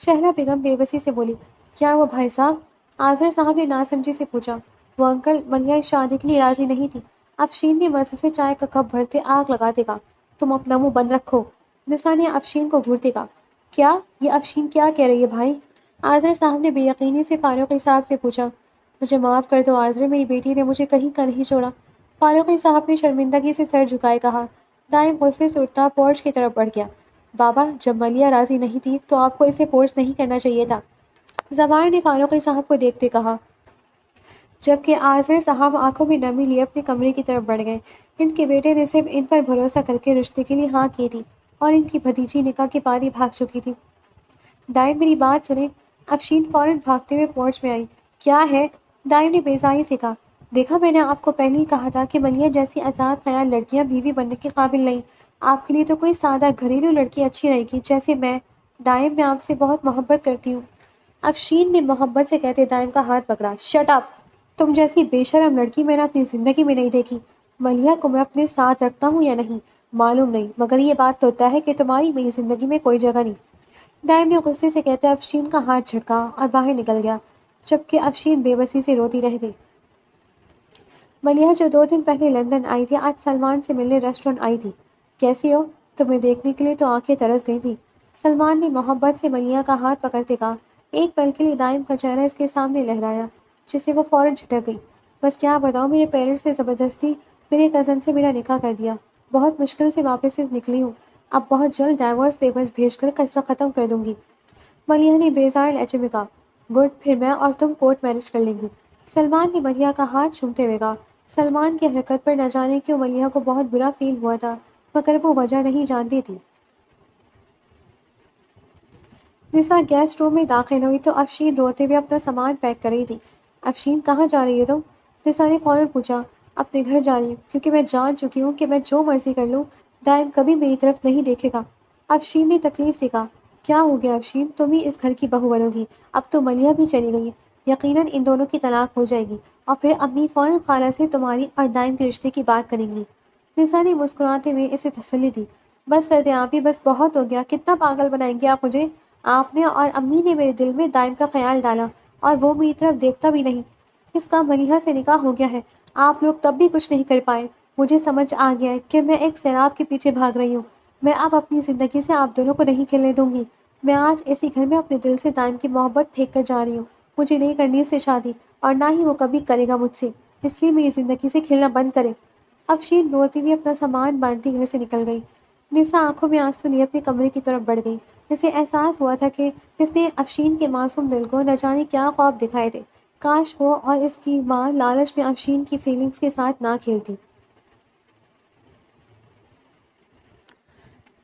شہلا بیگم بے بسی سے بولی۔ کیا وہ بھائی صاحب؟ آذر صاحب نے ناسمجھی سے پوچھا۔ وہ انکل، ملیحہ اس شادی کے لیے راضی نہیں تھی۔ افشین نے مزے سے چائے کا کپ بھرتے آگ لگاتے کہا، تم اپنا منہ بند رکھو۔ نسا نے افشین کو گھورتے کہا، کیا یہ افشین کیا کہہ رہی ہے بھائی؟ آذر صاحب نے بے یقینی سے فاروقی صاحب سے پوچھا۔ مجھے معاف کر دو آذر، میری بیٹی نے مجھے کہیں کا نہیں چھوڑا۔ فاروقی صاحب نے شرمندگی سے سر جھکائے کہا۔ دائم غصے سے اٹھتا پورچ کی طرف بڑھ گیا۔ بابا، جب ملیحہ راضی نہیں تھی تو آپ کو اسے فورس نہیں کرنا چاہیے تھا، زوار نے فاروقی صاحب کو دیکھتے کہا، جبکہ آذر صاحب آنکھوں میں نمی لیے اپنے کمرے کی طرف بڑھ گئے۔ ان کے بیٹے نے صرف ان پر بھروسہ کر کے رشتے کے لیے ہاں کی تھی اور ان کی بھتیجی نکاح کے بعد ہی بھاگ چکی تھی۔ دائم، میری بات سنیں۔ افشین فوراً بھاگتے ہوئے پورچ میں آئی۔ کیا ہے؟ دائم نے بیزاری سے کہا۔ دیکھا، میں نے آپ کو پہلے ہی کہا تھا کہ ملیحہ جیسی آزاد خیال لڑکیاں بیوی بننے کے قابل نہیں۔ آپ کے لیے تو کوئی سادہ گھریلو لڑکی اچھی رہے گی، جیسے میں۔ دائم، میں آپ سے بہت محبت کرتی ہوں۔ افشین نے محبت سے کہتے دائم کا ہاتھ پکڑا۔ Shut up! تم جیسی بے شرم لڑکی میں نے اپنی زندگی میں نہیں دیکھی۔ ملیحہ کو میں اپنے ساتھ رکھتا ہوں یا نہیں معلوم نہیں، مگر یہ بات تو طے ہے کہ تمہاری میری زندگی میں کوئی جگہ نہیں۔ دائم نے غصے سے کہتے افشین کا ہاتھ جھٹکا اور باہر نکل گیا، جبکہ افشین بے بسی سے روتی رہ گئی۔ ملیحہ جو 2 دن پہلے لندن آئی تھی، آج سلمان سے ملنے ریسٹورینٹ آئی تھی۔ کیسی ہو؟ تمہیں دیکھنے کے لیے تو آنکھیں ترس گئی تھی۔ سلمان نے محبت سے ملیحہ کا ہاتھ پکڑتے کہا۔ ایک پل کے لیے دائم کا چہرہ اس کے سامنے لہرایا، جسے وہ فوراً جھٹک گئی۔ بس کیا بتاؤں، میرے پیرنٹس نے زبردستی میرے کزن سے میرا نکاح کر دیا۔ بہت مشکل سے واپس سے نکلی ہوں۔ اب بہت جلد ڈائیورس پیپرز بھیج کر قصہ ختم کر دوں گی۔ ملیحہ نے بیزار لہجے میں کہا۔ گڈ، پھر میں اور تم کورٹ میرج کر لیں گی۔ سلمان نے ملیحہ کا ہاتھ چومتے ہوئے کہا۔ سلمان کی حرکت پر نہ جانے کیوں ملیحہ کو بہت برا فیل ہوا تھا، مگر وہ وجہ نہیں جانتی تھی۔ نسا گیسٹ روم میں داخل ہوئی تو افشین روتے ہوئے اپنا سامان پیک کر رہی تھی۔ افشین، کہاں جا رہی ہے تم؟ نسا نے فوراً پوچھا۔ اپنے گھر جا رہی ہوں، کیونکہ میں جان چکی ہوں کہ میں جو مرضی کر لوں دائم کبھی میری طرف نہیں دیکھے گا۔ افشین نے تکلیف سے کہا۔ کیا ہو گیا افشین، تم ہی اس گھر کی بہو بنو گی؟ اب تو ملیحہ بھی چلی گئی ہے، یقیناً ان دونوں کی طلاق ہو جائے گی اور پھر امی فوراً خالہ سے تمہاری اور دائم کے رشتے کی بات کریں گی۔ نسا نے مسکراتے ہوئے اسے تسلی دی۔ بس کر دیں آپ ہی، بس بہت ہو گیا، کتنا پاگل بنائیں گے آپ مجھے؟ آپ نے اور امی نے میرے دل میں دائم کا خیال ڈالا اور وہ میری طرف دیکھتا بھی نہیں۔ اس کا ملیحہ سے نکاح ہو گیا ہے، آپ لوگ تب بھی کچھ نہیں کر پائے۔ مجھے سمجھ آ گیا ہے کہ میں ایک سیراب کے پیچھے بھاگ رہی ہوں۔ میں اب اپنی زندگی سے آپ دونوں کو نہیں کھیلنے دوں گی۔ میں آج اسی گھر میں اپنے دل سے دائم کی محبت پھینک کر جا رہی ہوں۔ مجھے نہیں کرنی اس سے شادی، اور نہ ہی وہ کبھی کرے گا مجھ سے، اس لیے میری زندگی سے کھیلنا بند کرے۔ افشین روتی ہوئی اپنا سامان باندھتی گھر سے نکل گئی۔ نسا آنکھوں میں آنسو لیے اپنے کمرے کی طرف بڑھ گئی۔ اسے احساس ہوا تھا کہ اس نے افشین کے معصوم دل کو نہ جانے کیا خواب دکھائے تھے۔ کاش وہ اور اس کی ماں لالچ میں افشین کی فیلنگز کے ساتھ نہ کھیلتی۔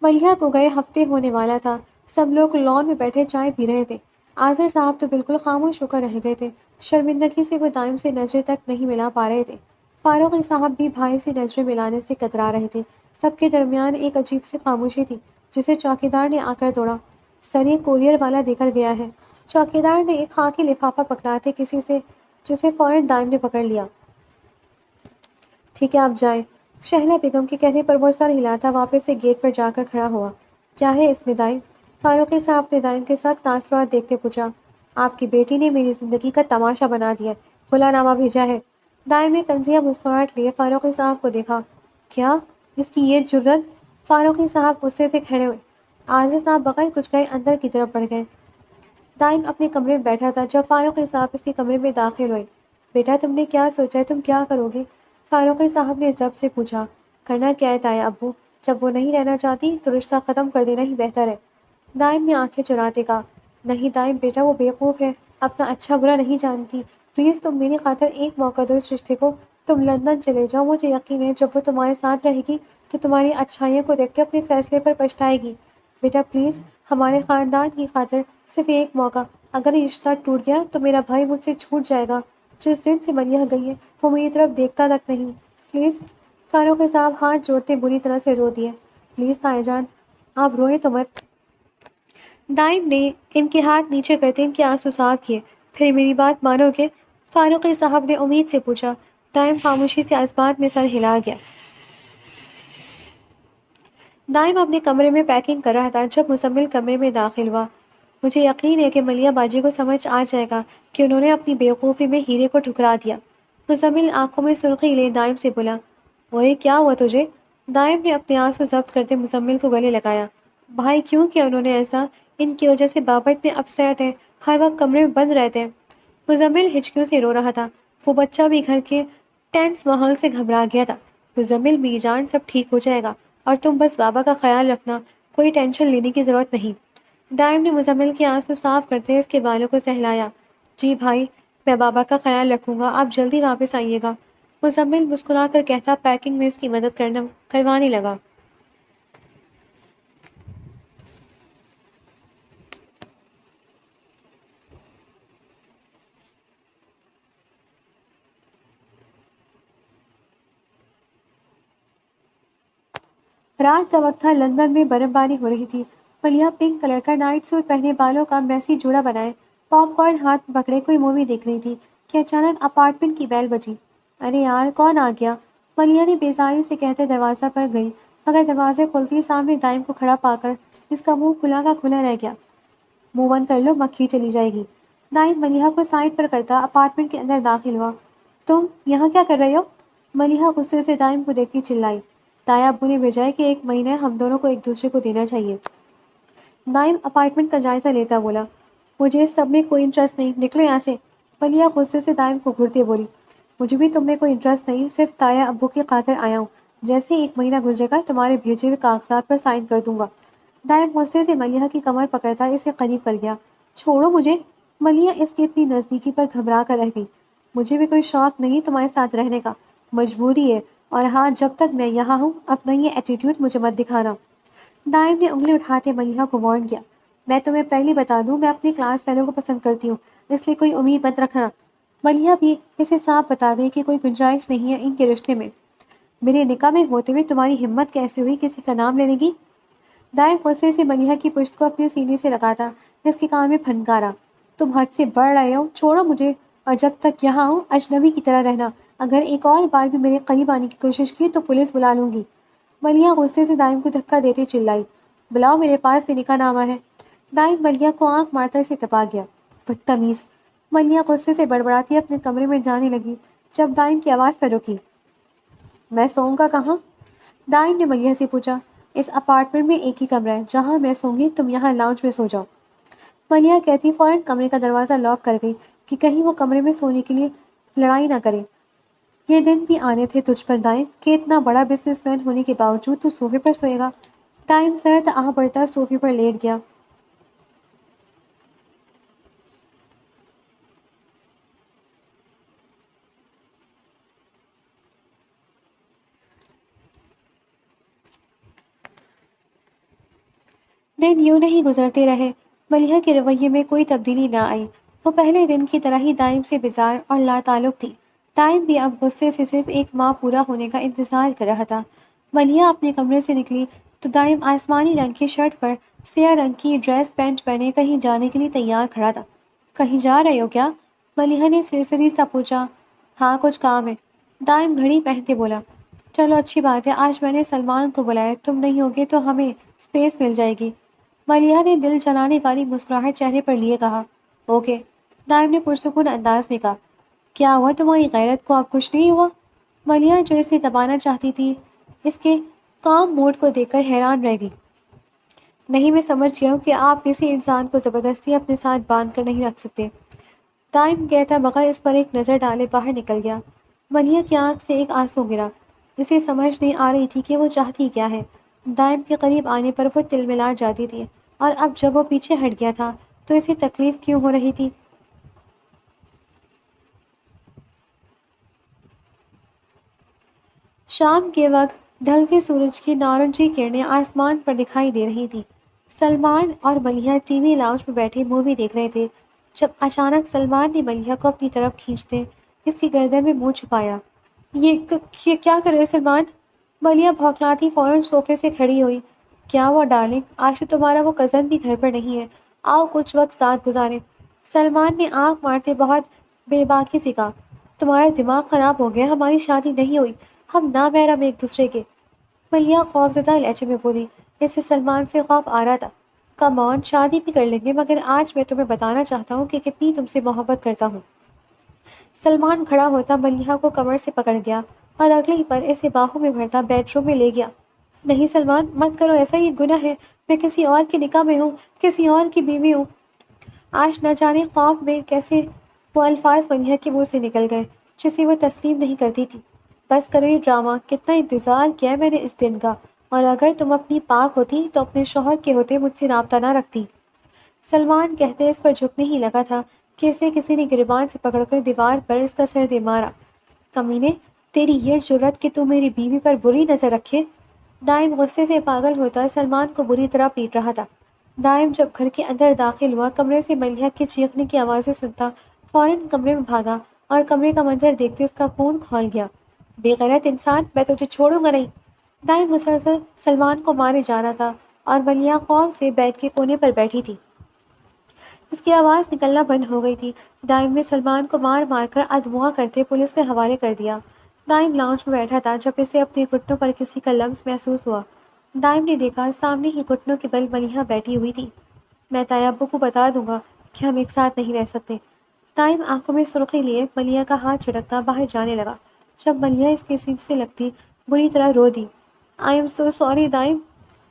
ملیحہ کو گئے ہفتے ہونے والا تھا۔ سب لوگ لان میں بیٹھے چائے پی رہے تھے۔ آذر صاحب تو بالکل خاموش ہو کر رہ گئے تھے۔ شرمندگی سے وہ دائم سے نظریں تک نہیں ملا پا رہے تھے۔ فاروقی صاحب بھی بھائی سے نظریں ملانے سے کترا رہے تھے۔ سب کے درمیان ایک عجیب سی خاموشی تھی، جسے چوکیدار نے آ کر توڑا۔ سر، یہ کوریئر والا دے کر گیا ہے۔ چوکیدار نے ایک خاکی لفافہ پکڑاتے کسی سے، جسے فوراً دائم نے پکڑ لیا۔ ٹھیک ہے، آپ جائیں۔ شہلا بیگم کے کہنے پر وہ سر ہلاتا واپس سے گیٹ پر جا کر کھڑا ہوا۔ کیا ہے اس میں دائم؟ فاروقی صاحب نے دائم کے سخت تاثرات دیکھتے پوچھا۔ آپ کی بیٹی نے میری زندگی کا تماشا بنا دیا ہے، کھلا نامہ بھیجا ہے۔ دائم نے تنزیہ مسکراہٹ لیے فاروقی صاحب کو دیکھا۔ کیا؟ اس کی یہ جرت؟ فاروقی صاحب غصے سے کھڑے ہوئے۔ عاجز صاحب بغیر کچھ کہے اندر کی طرف بڑھ گئے۔ دائم اپنے کمرے میں بیٹھا تھا جب فاروقی صاحب اس کے کمرے میں داخل ہوئے۔ بیٹا، تم نے کیا سوچا ہے، تم کیا کرو گے؟ فاروقی صاحب نے ضبط سے پوچھا۔ کرنا کیا ہے تایا ابو؟ جب وہ نہیں رہنا چاہتی تو رشتہ ختم کر دینا ہی بہتر ہے۔ دائم نے آنکھیں چراتے کہا۔ نہیں دائم بیٹا، وہ بیوقوف ہے، اپنا اچھا برا نہیں جانتی۔ پلیز تم میری خاطر ایک موقع دو اس رشتے کو۔ تم لندن چلے جاؤ، مجھے یقین ہے جب وہ تمہارے ساتھ رہے گی تو تمہاری اچھائیوں کو دیکھ کے اپنے فیصلے پر پچھتائے گی۔ بیٹا پلیز، ہمارے خاندان کی خاطر صرف ایک موقع۔ اگر یہ رشتہ ٹوٹ گیا تو میرا بھائی مجھ سے چھوٹ جائے گا۔ جس دن سے ملیحہ گئی ہے وہ میری طرف دیکھتا تک نہیں۔ پلیز۔ فاروق صاحب ہاتھ جوڑتے بری طرح سے رو دیے۔ پلیز تایا جان، آپ روئیں تو مت۔ دائم نے ان کے ہاتھ نیچے کرتے ان کے آنسو صاف کیے۔ پھر میری بات مانو گے؟ فاروق صاحب نے امید سے پوچھا۔ دائم خاموشی سے اسبات میں سر ہلا گیا۔ دائم اپنے کمرے میں پیکنگ کر رہا تھا جب مزمل کمرے میں داخل ہوا۔ مجھے یقین ہے کہ ملیحہ باجی کو سمجھ آ جائے گا کہ انہوں نے اپنی بیوقوفی میں ہیرے کو ٹھکرا دیا۔ مزمل آنکھوں میں سرخی لے دائم سے بولا، اوئے کیا ہوا تجھے؟ دائم نے اپنے آنسو ضبط کرتے مزمل کو گلے لگایا۔ بھائی کیوں کیا انہوں نے ایسا؟ ان کی وجہ سے بابا اتنے اپسیٹ ہیں، ہر وقت کمرے میں بند رہتے ہیں۔ مزمل ہچکیوں سے رو رہا تھا۔ وہ بچہ بھی گھر کے ٹینس ماحول سے گھبرا گیا تھا۔ مزمل میری جان، سب ٹھیک ہو جائے گا اور تم بس بابا کا خیال رکھنا، کوئی ٹینشن لینے کی ضرورت نہیں۔ دائم نے مزمل کے آنسو صاف کرتے اس کے بالوں کو سہلایا۔ جی بھائی، میں بابا کا خیال رکھوں گا، آپ جلدی واپس آئیے گا۔ مزمل مسکرا کر کہتا پیکنگ میں اس کی مدد کروانے لگا۔ رات کا وقت تھا، لندن میں برف باری ہو رہی تھی۔ ملیحہ پنک کلر کا نائٹ سوٹ پہنے، بالوں کا میسی جوڑا بنائے، پاپ کارن ہاتھ میں پکڑے کوئی مووی دیکھ رہی تھی کہ اچانک اپارٹمنٹ کی بیل بجی۔ ارے یار، کون آ گیا؟ ملیحہ نے بیزاری سے کہتے دروازہ پر گئی، مگر دروازے کھلتی سامنے دائم کو کھڑا پا کر اس کا منہ کھلا کا کھلا رہ گیا۔ منہ بند کر لو، مکھی چلی جائے گی۔ دائم ملیحہ کو سائڈ پر کرتا اپارٹمنٹ کے اندر داخل ہوا۔ تم یہاں کیا کر رہے ہو؟ ملیحہ غصے سے دائم کو دیکھتی چلائی۔ تایا ابو نے بھیجا ہے کہ ایک مہینہ ہم دونوں کو ایک دوسرے کو دینا چاہیے۔ دائم اپارٹمنٹ کا جائزہ لیتا بولا، مجھے اس سب میں کوئی انٹرسٹ نہیں، نکلو یہاں سے۔ ملیحہ غصے سے دائم کو گھورتے بولی، مجھے بھی تم میں کوئی انٹرسٹ نہیں، صرف تایا ابو کی خاطر آیا ہوں۔ جیسے ایک مہینہ گزرے گا تمہارے بھیجے ہوئے کاغذات پر سائن کر دوں گا۔ دائم غصے سے ملیحہ کی کمر پکڑتا اسے قریب کر گیا۔ چھوڑو مجھے۔ ملیحہ اس کی اتنی نزدیکی پر گھبرا کر رہ گئی۔ مجھے بھی کوئی شوق نہیں تمہارے ساتھ رہنے کا، مجبوری ہے، اور ہاں جب تک میں یہاں ہوں اپنا یہ ایٹیٹیوڈ مجھے مت دکھانا۔ دائم نے انگلی اٹھاتے ملیحہ کو وارن کیا، میں تمہیں پہلے بتا دوں میں اپنی کلاس فیلو کو پسند کرتی ہوں، اس لیے کوئی امید مت رکھنا۔ ملیحہ بھی اسے صاف بتا گئی کہ کوئی گنجائش نہیں ہے ان کے رشتے میں۔ میرے نکاح میں ہوتے ہوئے تمہاری ہمت کیسے ہوئی کسی کا نام لینے کی؟ دائم غصے سے ملیحہ کی پشت کو اپنے سینے سے لگاتا اس کے کان میں پھنکارا، تم حد سے بڑھ رہے ہو، چھوڑو مجھے، اور جب تک یہاں ہوں اجنبی کی طرح رہنا، اگر ایک اور بار بھی میرے قریب آنے کی کوشش کی تو پولیس بلا لوں گی۔ ملیحہ غصے سے دائم کو دھکا دیتے چلائی، بلاؤ، میرے پاس بھی نکاح نامہ ہے۔ دائم ملیحہ کو آنکھ مارتا اسے تپا گیا، بدتمیز۔ ملیحہ غصے سے بڑبڑاتی اپنے کمرے میں جانے لگی جب دائم کی آواز پر رکی۔ میں سوؤں گا کہاں؟ دائم نے ملیحہ سے پوچھا۔ اس اپارٹمنٹ میں ایک ہی کمرہ ہے، جہاں میں سوں گی تم یہاں لاؤنج میں سو جاؤ۔ ملیحہ کہتی فوراً کمرے کا دروازہ لاک کر گئی کہ کہیں وہ کمرے میں سونے کے لیے لڑائی نہ کرے۔ یہ دن بھی آنے تھے تجھ پر دائم کہ اتنا بڑا بزنس مین ہونے کے باوجود تو صوفے پر سوئے گا۔ دائم سرد آہ بڑھتا صوفے پر لیٹ گیا۔ دن یوں نہیں گزرتے رہے۔ ملیحہ کے رویے میں کوئی تبدیلی نہ آئی۔ وہ پہلے دن کی طرح ہی دائم سے بیزار اور لا تعلق تھی۔ دائم بھی اب غصے سے صرف ایک ماہ پورا ہونے کا انتظار کر رہا تھا۔ ملیحہ اپنے کمرے سے نکلی تو دائم آسمانی رنگ کی شرٹ پر سیاہ رنگ کی ڈریس پینٹ پہنے کہیں جانے کے لیے تیار کھڑا تھا۔ کہیں جا رہے ہو کیا؟ ملیحہ نے سرسری سا پوچھا۔ ہاں کچھ کام ہے، دائم گھڑی پہنتے بولا۔ چلو اچھی بات ہے، آج میں نے سلمان کو بلایا، تم نہیں ہوگے تو ہمیں اسپیس مل جائے گی۔ ملیحہ نے دل جلانے والی مسکراہٹ چہرے پر لیے کہا، اوکے۔ دائم نے پرسکون انداز میں کہا، کیا ہوا تمہاری غیرت کو، اب کچھ نہیں ہوا؟ ملیحہ جو اسے دبانا چاہتی تھی اس کے کام موڈ کو دیکھ کر حیران رہ گئی۔ نہیں، میں سمجھ گیا ہوں کہ آپ کسی انسان کو زبردستی اپنے ساتھ باندھ کر نہیں رکھ سکتے۔ دائم کہتا بغیر اس پر ایک نظر ڈالے باہر نکل گیا۔ ملیحہ کی آنکھ سے ایک آنسو گرا۔ اسے سمجھ نہیں آ رہی تھی کہ وہ چاہتی کیا ہے۔ دائم کے قریب آنے پر وہ تلملا جاتی تھی، اور اب جب وہ پیچھے ہٹ گیا تھا تو اسے تکلیف کیوں ہو رہی تھی؟ شام کے وقت ڈھلتے سورج کی نارنجی کرنیں آسمان پر دکھائی دے رہی تھی۔ سلمان اور ملیحہ ٹی وی لاؤنج میں بیٹھے مووی دیکھ رہے تھے جب اچانک سلمان نے ملیحہ کو اپنی طرف کھینچتے اس کی گردن میں منہ چھپایا۔ یہ کیا کر رہے ہو سلمان؟ ملیحہ بھوکلاتی فوراً صوفے سے کھڑی ہوئی۔ کیا ہوا ڈارلنگ؟ آج تو تمہارا وہ کزن بھی گھر پر نہیں ہے، آؤ کچھ وقت ساتھ گزاریں۔ سلمان نے آنکھ مارتے بہت بے باکی سے کہا، تمہارا دماغ خراب ہو گیا، ہماری شادی نہیں ہوئی، ہم نامحرم ایک دوسرے کے۔ ملیحہ خوفزدہ لہجے میں بولی، اسے سلمان سے خوف آ رہا تھا۔ کم آن، شادی بھی کر لیں گے، مگر آج میں تمہیں بتانا چاہتا ہوں کہ کتنی تم سے محبت کرتا ہوں۔ سلمان کھڑا ہوتا ملیحہ کو کمر سے پکڑ گیا اور اگلے ہی پل اسے باہوں میں بھرتا بیڈ روم میں لے گیا۔ نہیں سلمان، مت کرو ایسا، یہ گناہ ہے، میں کسی اور کے نکاح میں ہوں، کسی اور کی بیوی ہوں۔ آج نہ جانے خواب میں کیسے وہ الفاظ ملیحہ کے منہ سے نکل گئے جسے وہ تسلیم نہیں کرتی تھی۔ بس کرو یہ ڈرامہ، کتنا انتظار کیا ہے میں نے اس دن کا، اور اگر تم اپنی پاک ہوتی تو اپنے شوہر کے ہوتے مجھ سے رابطہ نہ رکھتی۔ سلمان کہتے اس پر جھکنے ہی لگا تھا کہ اسے کسی نے گریبان سے پکڑ کر دیوار پر اس کا سر دے مارا۔ کمینے، تیری یہ جرت کہ تو میری بیوی پر بری نظر رکھے۔ دائم غصے سے پاگل ہوتا سلمان کو بری طرح پیٹ رہا تھا۔ دائم جب گھر کے اندر داخل ہوا، کمرے سے ملیحہ کے چیخنے کی آوازیں سنتا فوراً کمرے میں بھاگا اور کمرے کا منظر دیکھتے اس کا خون کھول گیا۔ بے غیرت انسان، میں تجھے چھوڑوں گا نہیں۔ دائم مسلسل سلمان کو مارے جا رہا تھا اور ملیحہ خوف سے بیڈ کے کونے پر بیٹھی تھی۔ اس کی آواز نکلنا بند ہو گئی تھی۔ دائم نے سلمان کو مار مار کر ادموا کرتے پولیس کے حوالے کر دیا۔ دائم لاؤنج میں بیٹھا تھا جب اسے اپنے گھٹنوں پر کسی کا لمس محسوس ہوا۔ دائم نے دیکھا سامنے ہی گھٹنوں کے بل ملیحہ بیٹھی ہوئی تھی۔ میں تایا ابو کو بتا دوں گا کہ ہم ایک ساتھ نہیں رہ سکتے۔ دائم آنکھوں میں سرخی لیے ملیحہ کا ہاتھ جھٹکتا باہر جانے لگا۔ جب ملیحہ اس کے سینے سے لگتی بری طرح رو دی۔ آئی ایم سو سوری دائم۔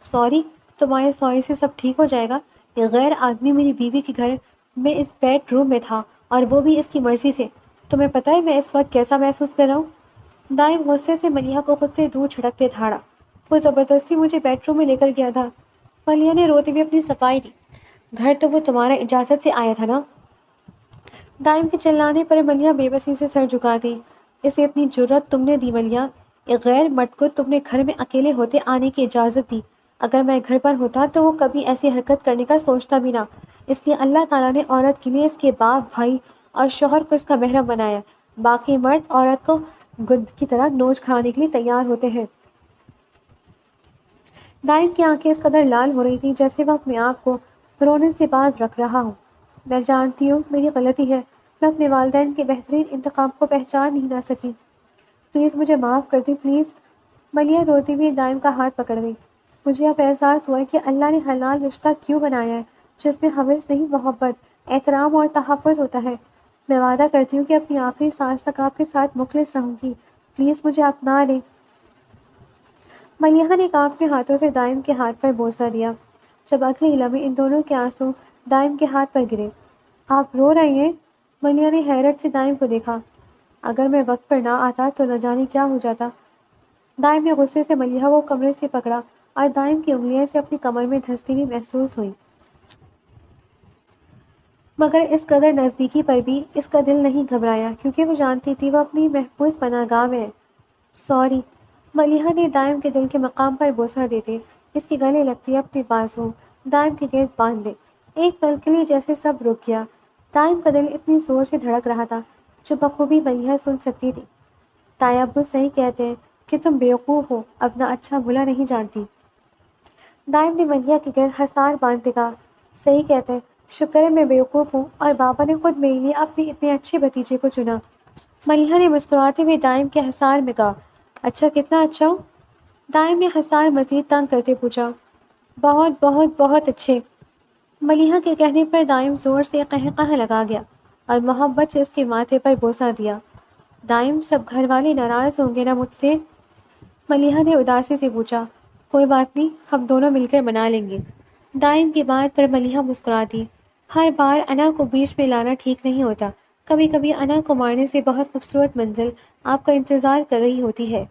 سوری؟ تمہارے سوری سے سب ٹھیک ہو جائے گا؟ یہ غیر آدمی میری بیوی کے گھر میں اس بیڈ روم میں تھا، اور وہ بھی اس کی مرضی سے۔ تمہیں پتہ ہے میں اس وقت کیسا محسوس کر رہا ہوں؟ دائم غصے سے ملیحہ کو خود سے دور جھٹکتے دھاڑا۔ وہ زبردستی مجھے بیڈ روم میں لے کر گیا تھا۔ ملیحہ نے روتے ہوئے اپنی صفائی دی۔ گھر تو وہ تمہارا اجازت سے آیا تھا نا؟ دائم کے چلانے پر ملیحہ بے بسی سے سر جھکا گئی۔ اسے اتنی جرت تم نے دی ملیحہ؟ ایک غیر مرد کو تم نے گھر میں اکیلے ہوتے آنے کی اجازت دی؟ اگر میں گھر پر ہوتا تو وہ کبھی ایسی حرکت کرنے کا سوچتا بھی نہ۔ اس لیے اللہ تعالیٰ نے عورت کے لیے اس کے باپ، بھائی اور شوہر کو اس کا محرم بنایا۔ باقی مرد عورت کو گدھ کی طرح نوچ کھانے کے لیے تیار ہوتے ہیں۔ دائم کی آنکھیں اس قدر لال ہو رہی تھیں جیسے وہ اپنے آپ کو رونے سے باز رکھ رہا ہو۔ میں جانتی ہوں میری غلطی ہے، میں اپنے والدین کے بہترین انتخاب کو پہچان نہیں نہ سکی۔ پلیز مجھے معاف کر دیں، پلیز۔ ملیحہ روتی ہوئی دائم کا ہاتھ پکڑ گئی۔ مجھے اب احساس ہوا کہ اللہ نے حلال رشتہ کیوں بنایا ہے، جس میں ہوس نہیں، محبت، احترام اور تحفظ ہوتا ہے۔ میں وعدہ کرتی ہوں کہ اپنی آخری سانس تک آپ کے ساتھ مخلص رہوں گی۔ پلیز مجھے اپنا لیں۔ ملیحہ نے کانپتے ہاتھوں سے دائم کے ہاتھ پر بوسہ دیا۔ جب اگلے ہی لمحے ان دونوں کے آنسو دائم کے ہاتھ پر گرے۔ آپ رو رہی ہیں؟ ملیحہ نے حیرت سے دائم کو دیکھا۔ اگر میں وقت پر نہ آتا تو نہ جانے کیا ہو جاتا۔ دائم نے غصے سے ملیحہ کو کمرے سے پکڑا اور دائم کی انگلیاں اسے اپنی کمر میں دھنستی ہوئی محسوس ہوئی۔ مگر اس قدر نزدیکی پر بھی اس کا دل نہیں گھبرایا کیونکہ وہ جانتی تھی وہ اپنی محفوظ پناہ گاہ میں ہے۔ سوری۔ ملیحہ نے دائم کے دل کے مقام پر بوسہ دیتے اس کے گلے لگتی اپنے بازو دائم کے گرد باندھ دے۔ ایک پل کے لیے جیسے سب رک گیا۔ دائم کا دل اتنی زور سے دھڑک رہا تھا جو بخوبی ملیحہ سن سکتی تھی۔ تایا ابو صحیح کہتے ہیں کہ تم بیوقوف ہو، اپنا اچھا بھلا نہیں جانتی۔ دائم نے ملیحہ کے گرد حصار باندھتے کہا، صحیح کہتے ہیں، شکر ہے میں بیوقوف ہوں اور بابا نے خود میرے لیے اپنے اتنے اچھے بھتیجے کو چنا۔ ملیحہ نے مسکراتے ہوئے دائم کے حصار میں کہا، اچھا کتنا اچھا ہو؟ دائم نے حصار مزید تنگ کرتے پوچھا، بہت بہت بہت اچھے۔ ملیحہ کے کہنے پر دائم زور سے قہقہ لگا گیا اور محبت سے اس کے ماتھے پر بوسہ دیا۔ دائم، سب گھر والے ناراض ہوں گے نا مجھ سے؟ ملیحہ نے اداسی سے پوچھا۔ کوئی بات نہیں، ہم دونوں مل کر منا لیں گے۔ دائم کی بات پر ملیحہ مسکرا دی۔ ہر بار انا کو بیچ میں لانا ٹھیک نہیں ہوتا، کبھی کبھی انا کو مارنے سے بہت خوبصورت منزل آپ کا انتظار کر رہی ہوتی ہے۔